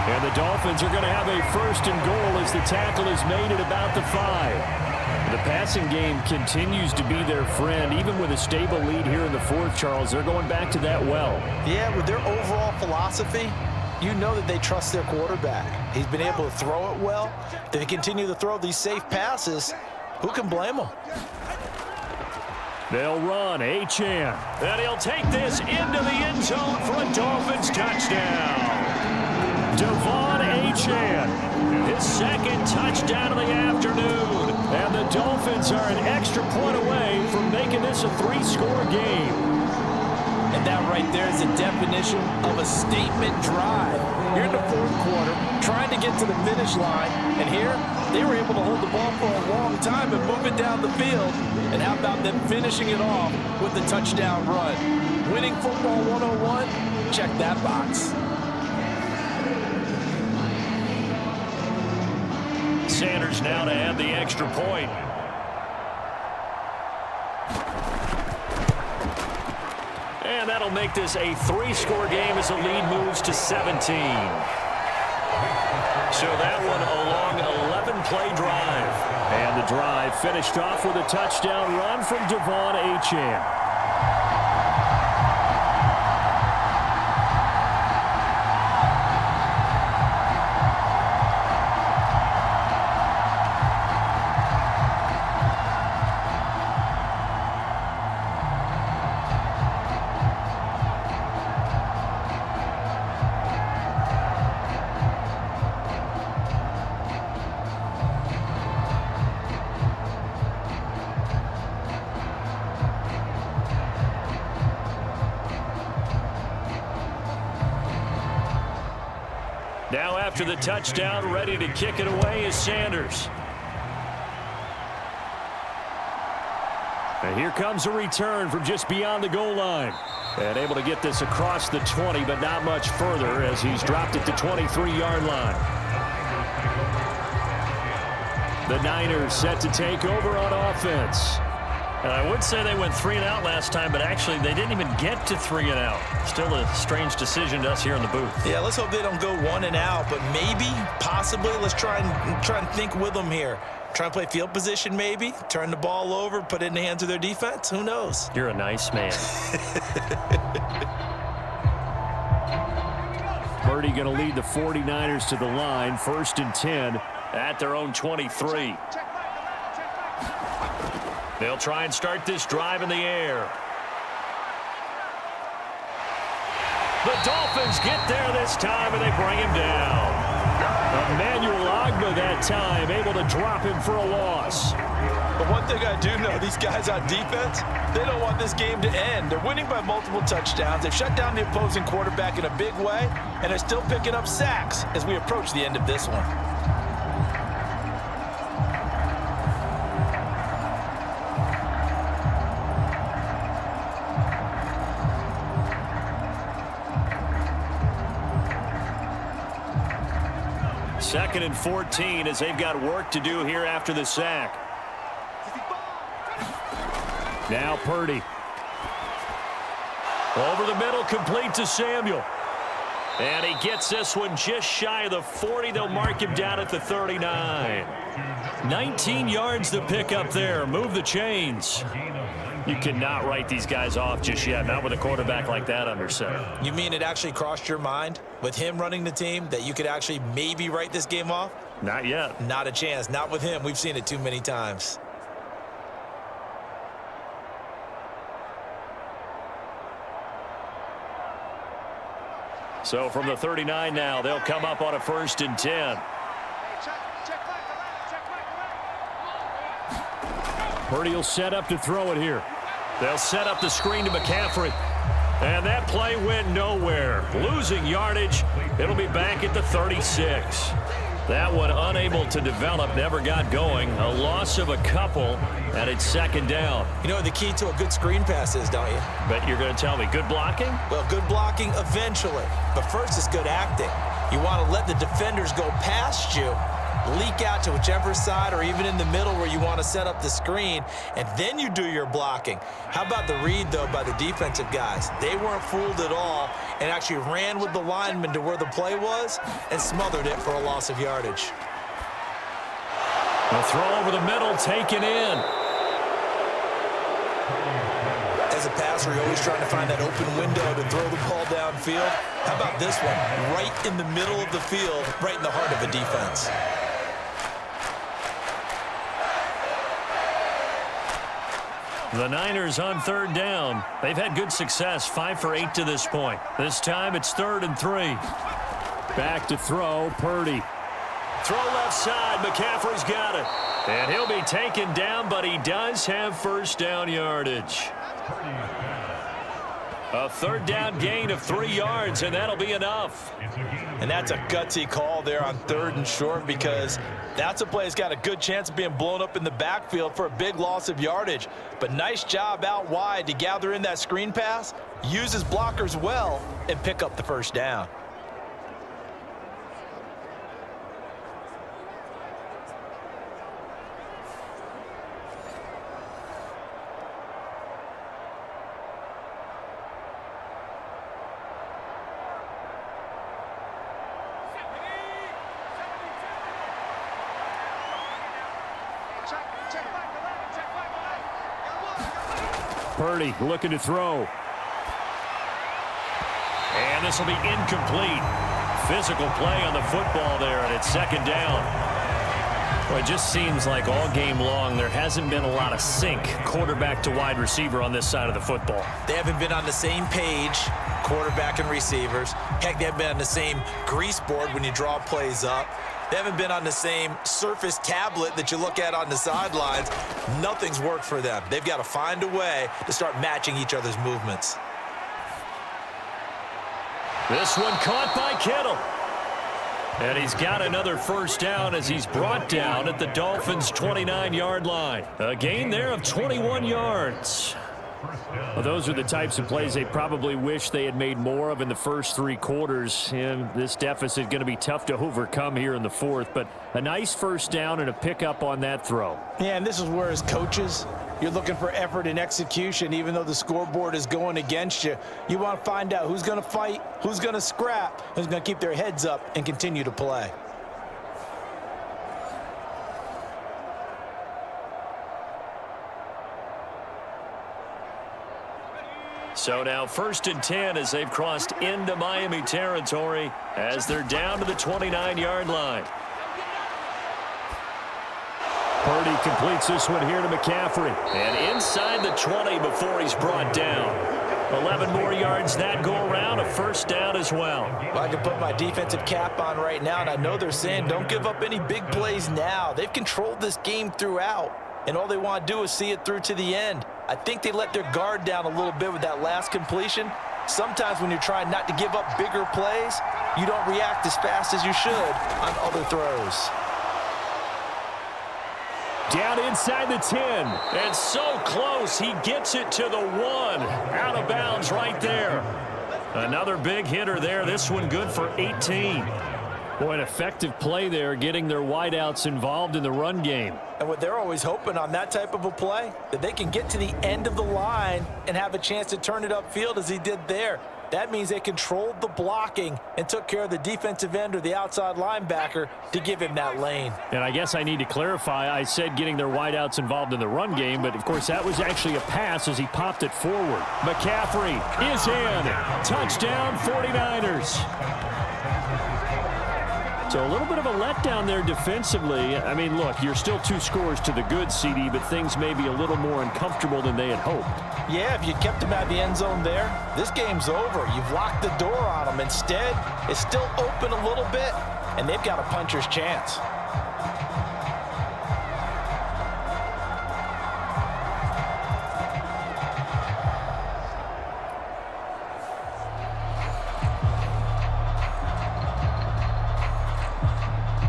And the Dolphins are going to have a 1st and goal as the tackle is made at about the 5. The passing game continues to be their friend. Even with a stable lead here in the 4th, Charles, they're going back to that well. Yeah, with their overall philosophy, you know that they trust their quarterback. He's been able to throw it well. If they continue to throw these safe passes, who can blame them? They'll run, Achane. And he'll take this into the end zone for a Dolphins touchdown. Devon Achane, his 2nd touchdown of the afternoon. And the Dolphins are an extra point away from making this a 3-score game. And that right there is the definition of a statement drive. You're in the 4th quarter, trying to get to the finish line, and here they were able to hold the ball for a long time and move it down the field. And how about them finishing it off with the touchdown run? Winning football 101? Check that box. Sanders now to add the extra point. And that'll make this a 3-score game as the lead moves to 17. So that one a long 11-play drive. And the drive finished off with a touchdown run from Devon Achane. Now after the touchdown, ready to kick it away is Sanders. And here comes a return from just beyond the goal line. And able to get this across the 20, but not much further as he's dropped at the 23-yard line. The Niners set to take over on offense. And I would say they went 3 and out last time, but actually they didn't even get to 3 and out. Still a strange decision to us here in the booth. Yeah, let's hope they don't go 1 and out, but maybe, possibly, let's try and think with them here. Try and play field position maybe, turn the ball over, put it in the hands of their defense. Who knows? You're a nice man. Purdy going to lead the 49ers to the line, 1st and 10 at their own 23. They'll try and start this drive in the air. The Dolphins get there this time, and they bring him down. Emmanuel Ogbah that time, able to drop him for a loss. But one thing I do know, these guys on defense, they don't want this game to end. They're winning by multiple touchdowns. They've shut down the opposing quarterback in a big way, and they're still picking up sacks as we approach the end of this one. Second and 14 as they've got work to do here after the sack. Now Purdy. Over the middle, complete to Samuel. And he gets this one just shy of the 40. They'll mark him down at the 39. 19 yards to pick up there. Move the chains. You cannot write these guys off just yet, not with a quarterback like that under center. You mean it actually crossed your mind with him running the team that you could actually maybe write this game off? Not yet. Not a chance. Not with him. We've seen it too many times. So from the 39 now, they'll come up on a 1st and 10. Purdy will set up to throw it here. They'll set up the screen to McCaffrey. And that play went nowhere. Losing yardage. It'll be back at the 36. That one unable to develop, never got going. A loss of a couple, and it's 2nd down. You know what the key to a good screen pass is, don't you? Bet you're going to tell me good blocking? Well, good blocking eventually. But first is good acting. You want to let the defenders go past you, leak out to whichever side or even in the middle where you want to set up the screen, and then you do your blocking. How about the read, though, by the defensive guys? They weren't fooled at all and actually ran with the lineman to where the play was and smothered it for a loss of yardage. A throw over the middle, taken in. As a passer, you're always trying to find that open window to throw the ball downfield. How about this one? Right in the middle of the field, right in the heart of a defense. The Niners on 3rd down. They've had good success, 5 for 8 to this point. This time it's 3rd and 3. Back to throw, Purdy. Throw left side, McCaffrey's got it. And he'll be taken down, but he does have 1st down yardage. A 3rd down gain of 3 yards, and that'll be enough. And that's a gutsy call there on 3rd and short, because that's a play that's got a good chance of being blown up in the backfield for a big loss of yardage. But nice job out wide to gather in that screen pass, use his blockers well, and pick up the 1st down. Purdy looking to throw. And this will be incomplete. Physical play on the football there, and it's 2nd down. Well, it just seems like all game long there hasn't been a lot of sync quarterback to wide receiver on this side of the football. They haven't been on the same page, quarterback and receivers. Heck, they haven't been on the same grease board when you draw plays up. They haven't been on the same Surface tablet that you look at on the sidelines. Nothing's worked for them. They've got to find a way to start matching each other's movements. This one caught by Kittle. And he's got another 1st down as he's brought down at the Dolphins' 29-yard line. A gain there of 21 yards. Well, those are the types of plays they probably wish they had made more of in the first 3 quarters. And this deficit going to be tough to overcome here in the 4th. But a nice 1st down and a pickup on that throw. Yeah, and this is where, as coaches, you're looking for effort and execution. Even though the scoreboard is going against you, you want to find out who's going to fight, who's going to scrap, who's going to keep their heads up and continue to play. So now 1st and 10 as they've crossed into Miami territory as they're down to the 29-yard line. Purdy completes this one here to McCaffrey. And inside the 20 before he's brought down. 11 more yards that go around, a first down as well. Well, I can put my defensive cap on right now, and I know they're saying don't give up any big plays now. They've controlled this game throughout, and all they want to do is see it through to the end. I think they let their guard down a little bit with that last completion. Sometimes when you're trying not to give up bigger plays, you don't react as fast as you should on other throws. Down inside the 10, and so close, he gets it to the 1. Out of bounds right there. Another big hitter there, this one good for 18. Boy, an effective play there, getting their wideouts involved in the run game. And what they're always hoping on that type of a play, that they can get to the end of the line and have a chance to turn it upfield as he did there. That means they controlled the blocking and took care of the defensive end or the outside linebacker to give him that lane. And I guess I need to clarify, I said getting their wideouts involved in the run game, but of course that was actually a pass as he popped it forward. McCaffrey is in. Touchdown 49ers. So a little bit of a letdown there defensively. I mean, look, you're still 2 scores to the good, CD, but things may be a little more uncomfortable than they had hoped. Yeah, if you kept him out of the end zone there, this game's over. You've locked the door on him. Instead, it's still open a little bit, and they've got a puncher's chance.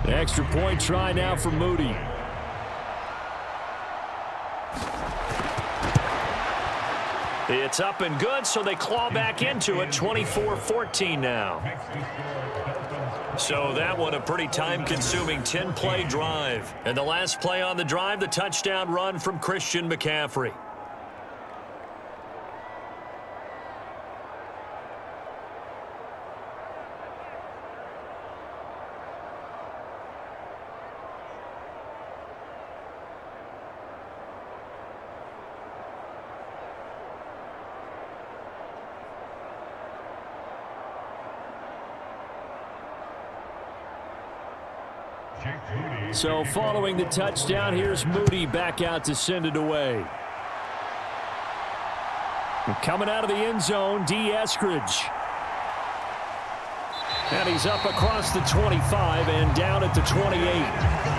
Extra point try now for Moody. It's up and good, so they claw back into it, 24-14 now. So that one a pretty time-consuming 10-play drive. And the last play on the drive, the touchdown run from Christian McCaffrey. So following the touchdown, here's Moody back out to send it away. And coming out of the end zone, D. Eskridge. And he's up across the 25 and down at the 28.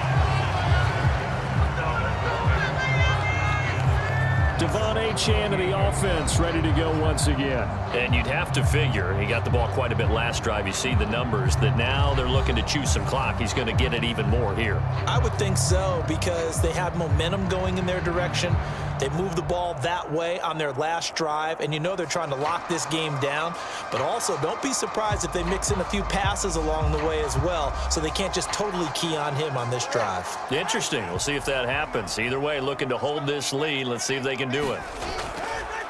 Devon Achane of the offense ready to go once again. And you'd have to figure, he got the ball quite a bit last drive. You see the numbers, that now they're looking to chew some clock. He's going to get it even more here. I would think so, because they have momentum going in their direction. They moved the ball that way on their last drive, and you know they're trying to lock this game down. But also, don't be surprised if they mix in a few passes along the way as well, so they can't just totally key on him on this drive. Interesting. We'll see if that happens. Either way, looking to hold this lead. Let's see if they can do it.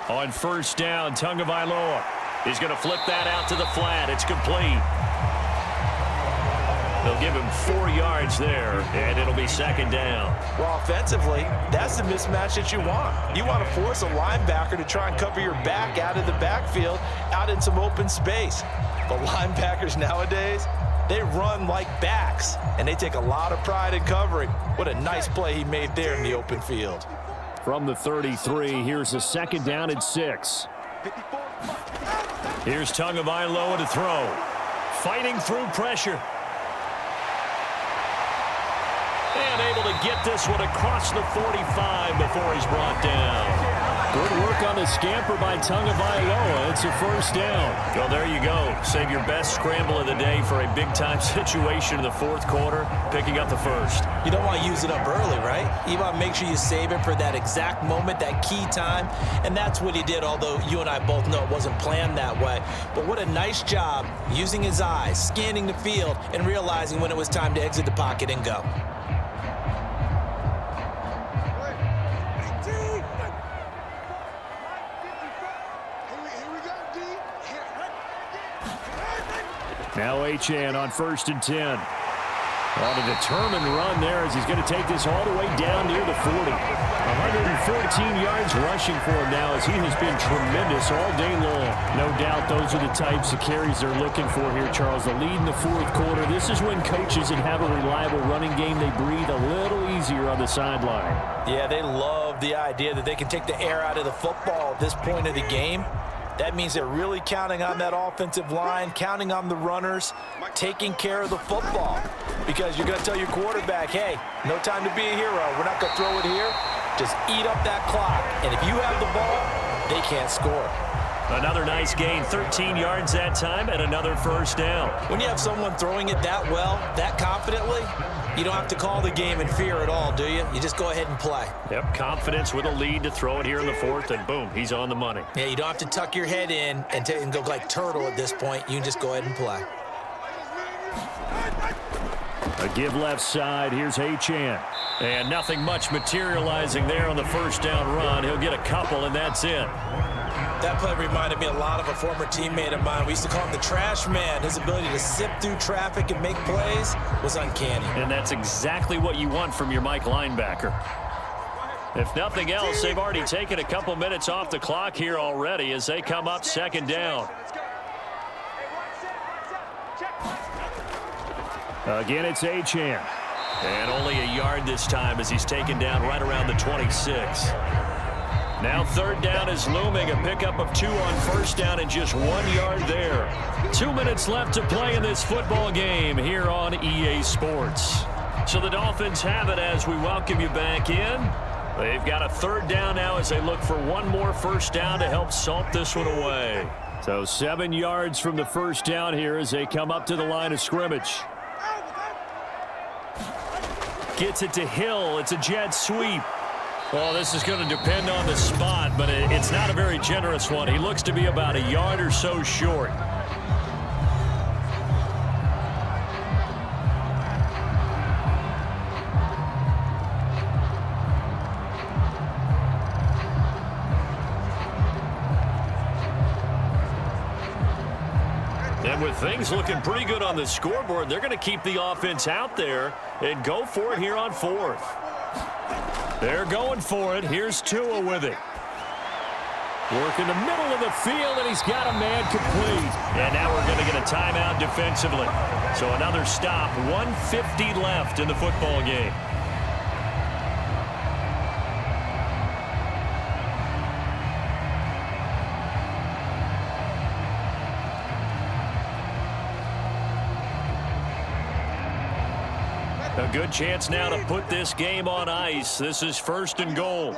On first down, Tagovailoa. He's going to flip that out to the flat. It's complete. They'll give him 4 yards there, and it'll be second down. Well, offensively, that's the mismatch that you want. You want to force a linebacker to try and cover your back out of the backfield, out in some open space. But linebackers nowadays, they run like backs, and they take a lot of pride in covering. What a nice play he made there in the open field. From the 33, here's a second down and 6. Here's Tagovailoa to throw. Fighting through pressure. And able to get this one across the 45 before he's brought down. Good work on the scamper by Tagovailoa. It's a first down. Well, there you go. Save your best scramble of the day for a big-time situation in the fourth quarter, picking up the first. You don't want to use it up early, right? You want to make sure you save it for that exact moment, that key time. And that's what he did, although you and I both know it wasn't planned that way. But what a nice job using his eyes, scanning the field, and realizing when it was time to exit the pocket and go. Now Achane on first and 10. On a determined run there as he's going to take this all the way down near the 40. 114 yards rushing for him now as he has been tremendous all day long. No doubt those are the types of carries they're looking for here, Charles. The lead in the fourth quarter. This is when coaches that have a reliable running game, they breathe a little easier on the sideline. Yeah, they love the idea that they can take the air out of the football at this point of the game. That means they're really counting on that offensive line, counting on the runners, taking care of the football. Because you're going to tell your quarterback, hey, no time to be a hero. We're not going to throw it here. Just eat up that clock. And if you have the ball, they can't score. Another nice gain, 13 yards that time, and another first down. When you have someone throwing it that well, that confidently, you don't have to call the game in fear at all, do you? You just go ahead and play. Yep, confidence with a lead to throw it here in the fourth, and boom, he's on the money. Yeah, you don't have to tuck your head in and go like turtle at this point. You can just go ahead and play. A give left side. Here's Achane. And nothing much materializing there on the first down run. He'll get a couple, and that's it. That play reminded me a lot of a former teammate of mine. We used to call him the trash man. His ability to sift through traffic and make plays was uncanny. And that's exactly what you want from your Mike linebacker. If nothing else, they've already taken a couple minutes off the clock here already as they come up second down. Again, it's Achane. And only a yard this time as he's taken down right around the 26. Now third down is looming. A pickup of 2 on first down and just 1 yard there. 2 minutes left to play in this football game here on EA Sports. So the Dolphins have it as we welcome you back in. They've got a third down now as they look for one more first down to help salt this one away. So 7 yards from the first down here as they come up to the line of scrimmage. Gets it to Hill. It's a jet sweep. Well, this is going to depend on the spot, but it's not a very generous one. He looks to be about a yard or so short. And with things looking pretty good on the scoreboard, they're going to keep the offense out there and go for it here on fourth. They're going for it. Here's Tua with it. Work in the middle of the field, and he's got a man complete. And now we're going to get a timeout defensively. So another stop. 1:50 left in the football game. A good chance now to put this game on ice. This is first and goal.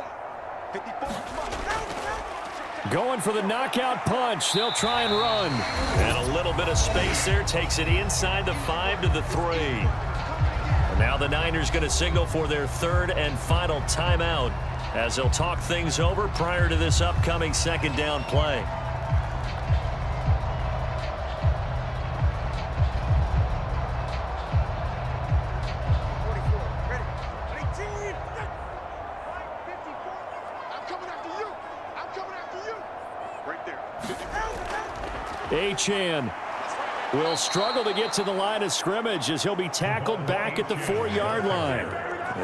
Going for the knockout punch. They'll try and run. And a little bit of space there. Takes it inside the 5 to the 3. And now the Niners going to signal for their third and final timeout as they'll talk things over prior to this upcoming second down play. Achane will struggle to get to the line of scrimmage as he'll be tackled back at the 4-yard line.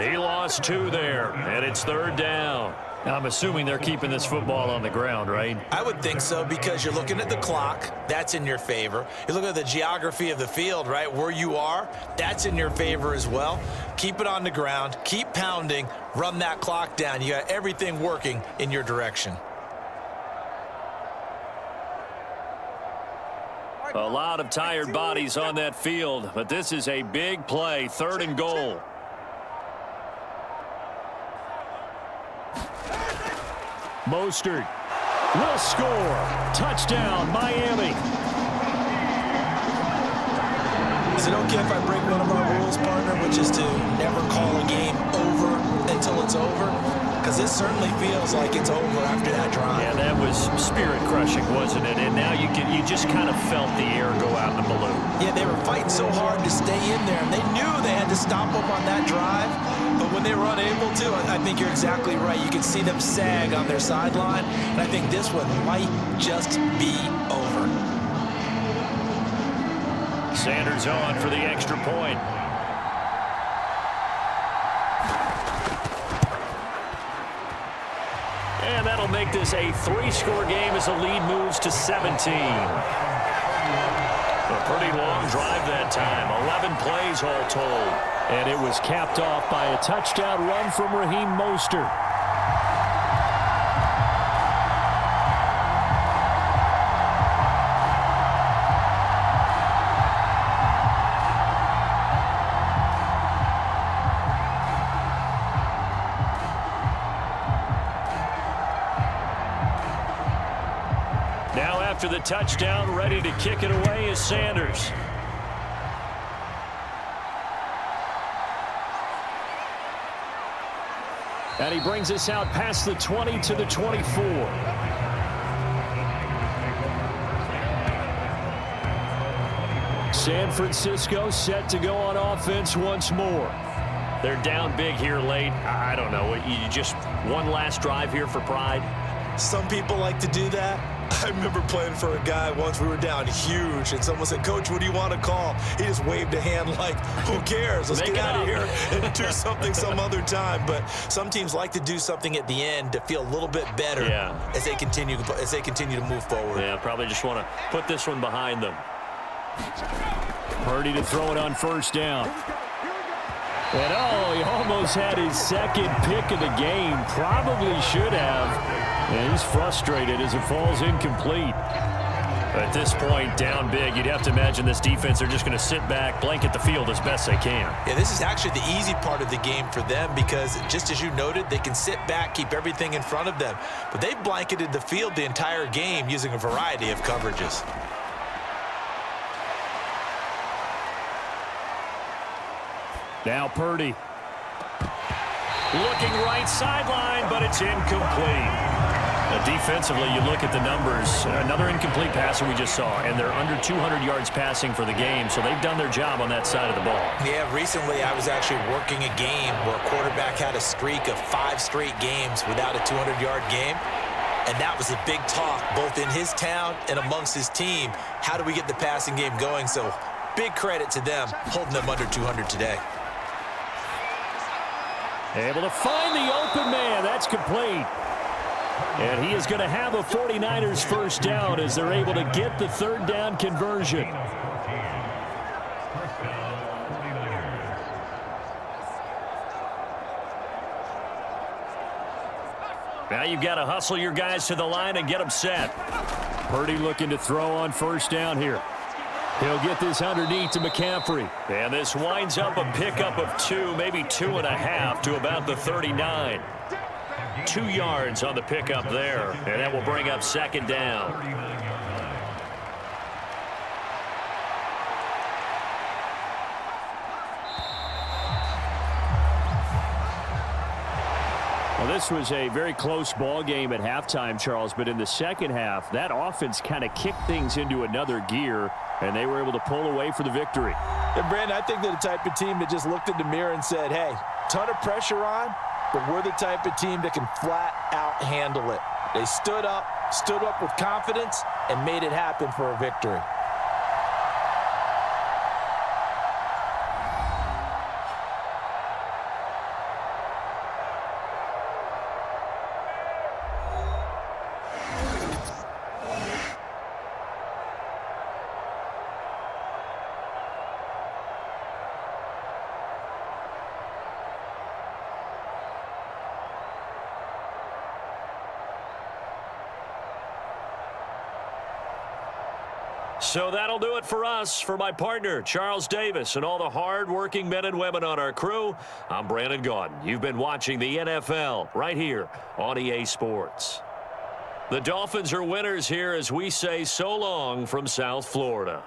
He lost 2 there, and it's third down. Now, I'm assuming they're keeping this football on the ground, right? I would think so because you're looking at the clock. That's in your favor. You look at the geography of the field, right, where you are. That's in your favor as well. Keep it on the ground. Keep pounding. Run that clock down. You got everything working in your direction. A lot of tired bodies on that field, but this is a big play, third and goal. Mostert will score. Touchdown, Miami. Is it okay if I break one of our rules, partner, which is to never call a game over until it's over? Because this certainly feels like it's over after that drive. Yeah, that was spirit-crushing, wasn't it? And now you just kind of felt the air go out in the balloon. Yeah, they were fighting so hard to stay in there, and they knew they had to stop them on that drive. But when they were unable to, I think you're exactly right. You can see them sag on their sideline, and I think this one might just be over. Sanders on for the extra point. And that'll make this a 3-score game as the lead moves to 17. A pretty long drive that time. 11 plays all told. And it was capped off by a touchdown run from Raheem Mostert. after the touchdown. Ready to kick it away is Sanders. And he brings us out past the 20 to the 24. San Francisco set to go on offense once more. They're down big here late. I don't know. You just one last drive here for pride? Some people like to do that. I remember playing for a guy once. We were down huge, and someone said, "Coach, what do you want to call?" He just waved a hand like, who cares? Let's get out of here and do something some other time. But some teams like to do something at the end to feel a little bit better as they continue to move forward. Yeah, probably just want to put this one behind them. Purdy to throw it on first down. And he almost had his second pick of the game. Probably should have. And he's frustrated as it falls incomplete. At this point, down big, you'd have to imagine this defense are just going to sit back, blanket the field as best they can. Yeah, this is actually the easy part of the game for them because, just as you noted, they can sit back, keep everything in front of them. But they've blanketed the field the entire game using a variety of coverages. Now Purdy. Looking right sideline, but it's incomplete. Defensively, you look at the numbers. Another incomplete passer we just saw, and they're under 200 yards passing for the game, so they've done their job on that side of the ball. Yeah, recently I was actually working a game where a quarterback had a streak of 5 straight games without a 200-yard game, and that was a big talk both in his town and amongst his team. How do we get the passing game going? So big credit to them holding them under 200 today. Able to find the open man. That's complete. And he is going to have a 49ers first down as they're able to get the third down conversion. Now you've got to hustle your guys to the line and get them set. Purdy looking to throw on first down here. He'll get this underneath to McCaffrey. And this winds up a pickup of 2, maybe 2.5 to about the 39. 2 yards on the pickup there, and that will bring up second down. Well, this was a very close ball game at halftime, Charles, but in the second half, that offense kind of kicked things into another gear, and they were able to pull away for the victory. And Brandon, I think they're the type of team that just looked in the mirror and said, hey, ton of pressure on, but we're the type of team that can flat out handle it. They stood up with confidence, and made it happen for a victory. So that'll do it for us. For my partner, Charles Davis, and all the hard-working men and women on our crew, I'm Brandon Gaudin. You've been watching the NFL right here on EA Sports. The Dolphins are winners here as we say so long from South Florida.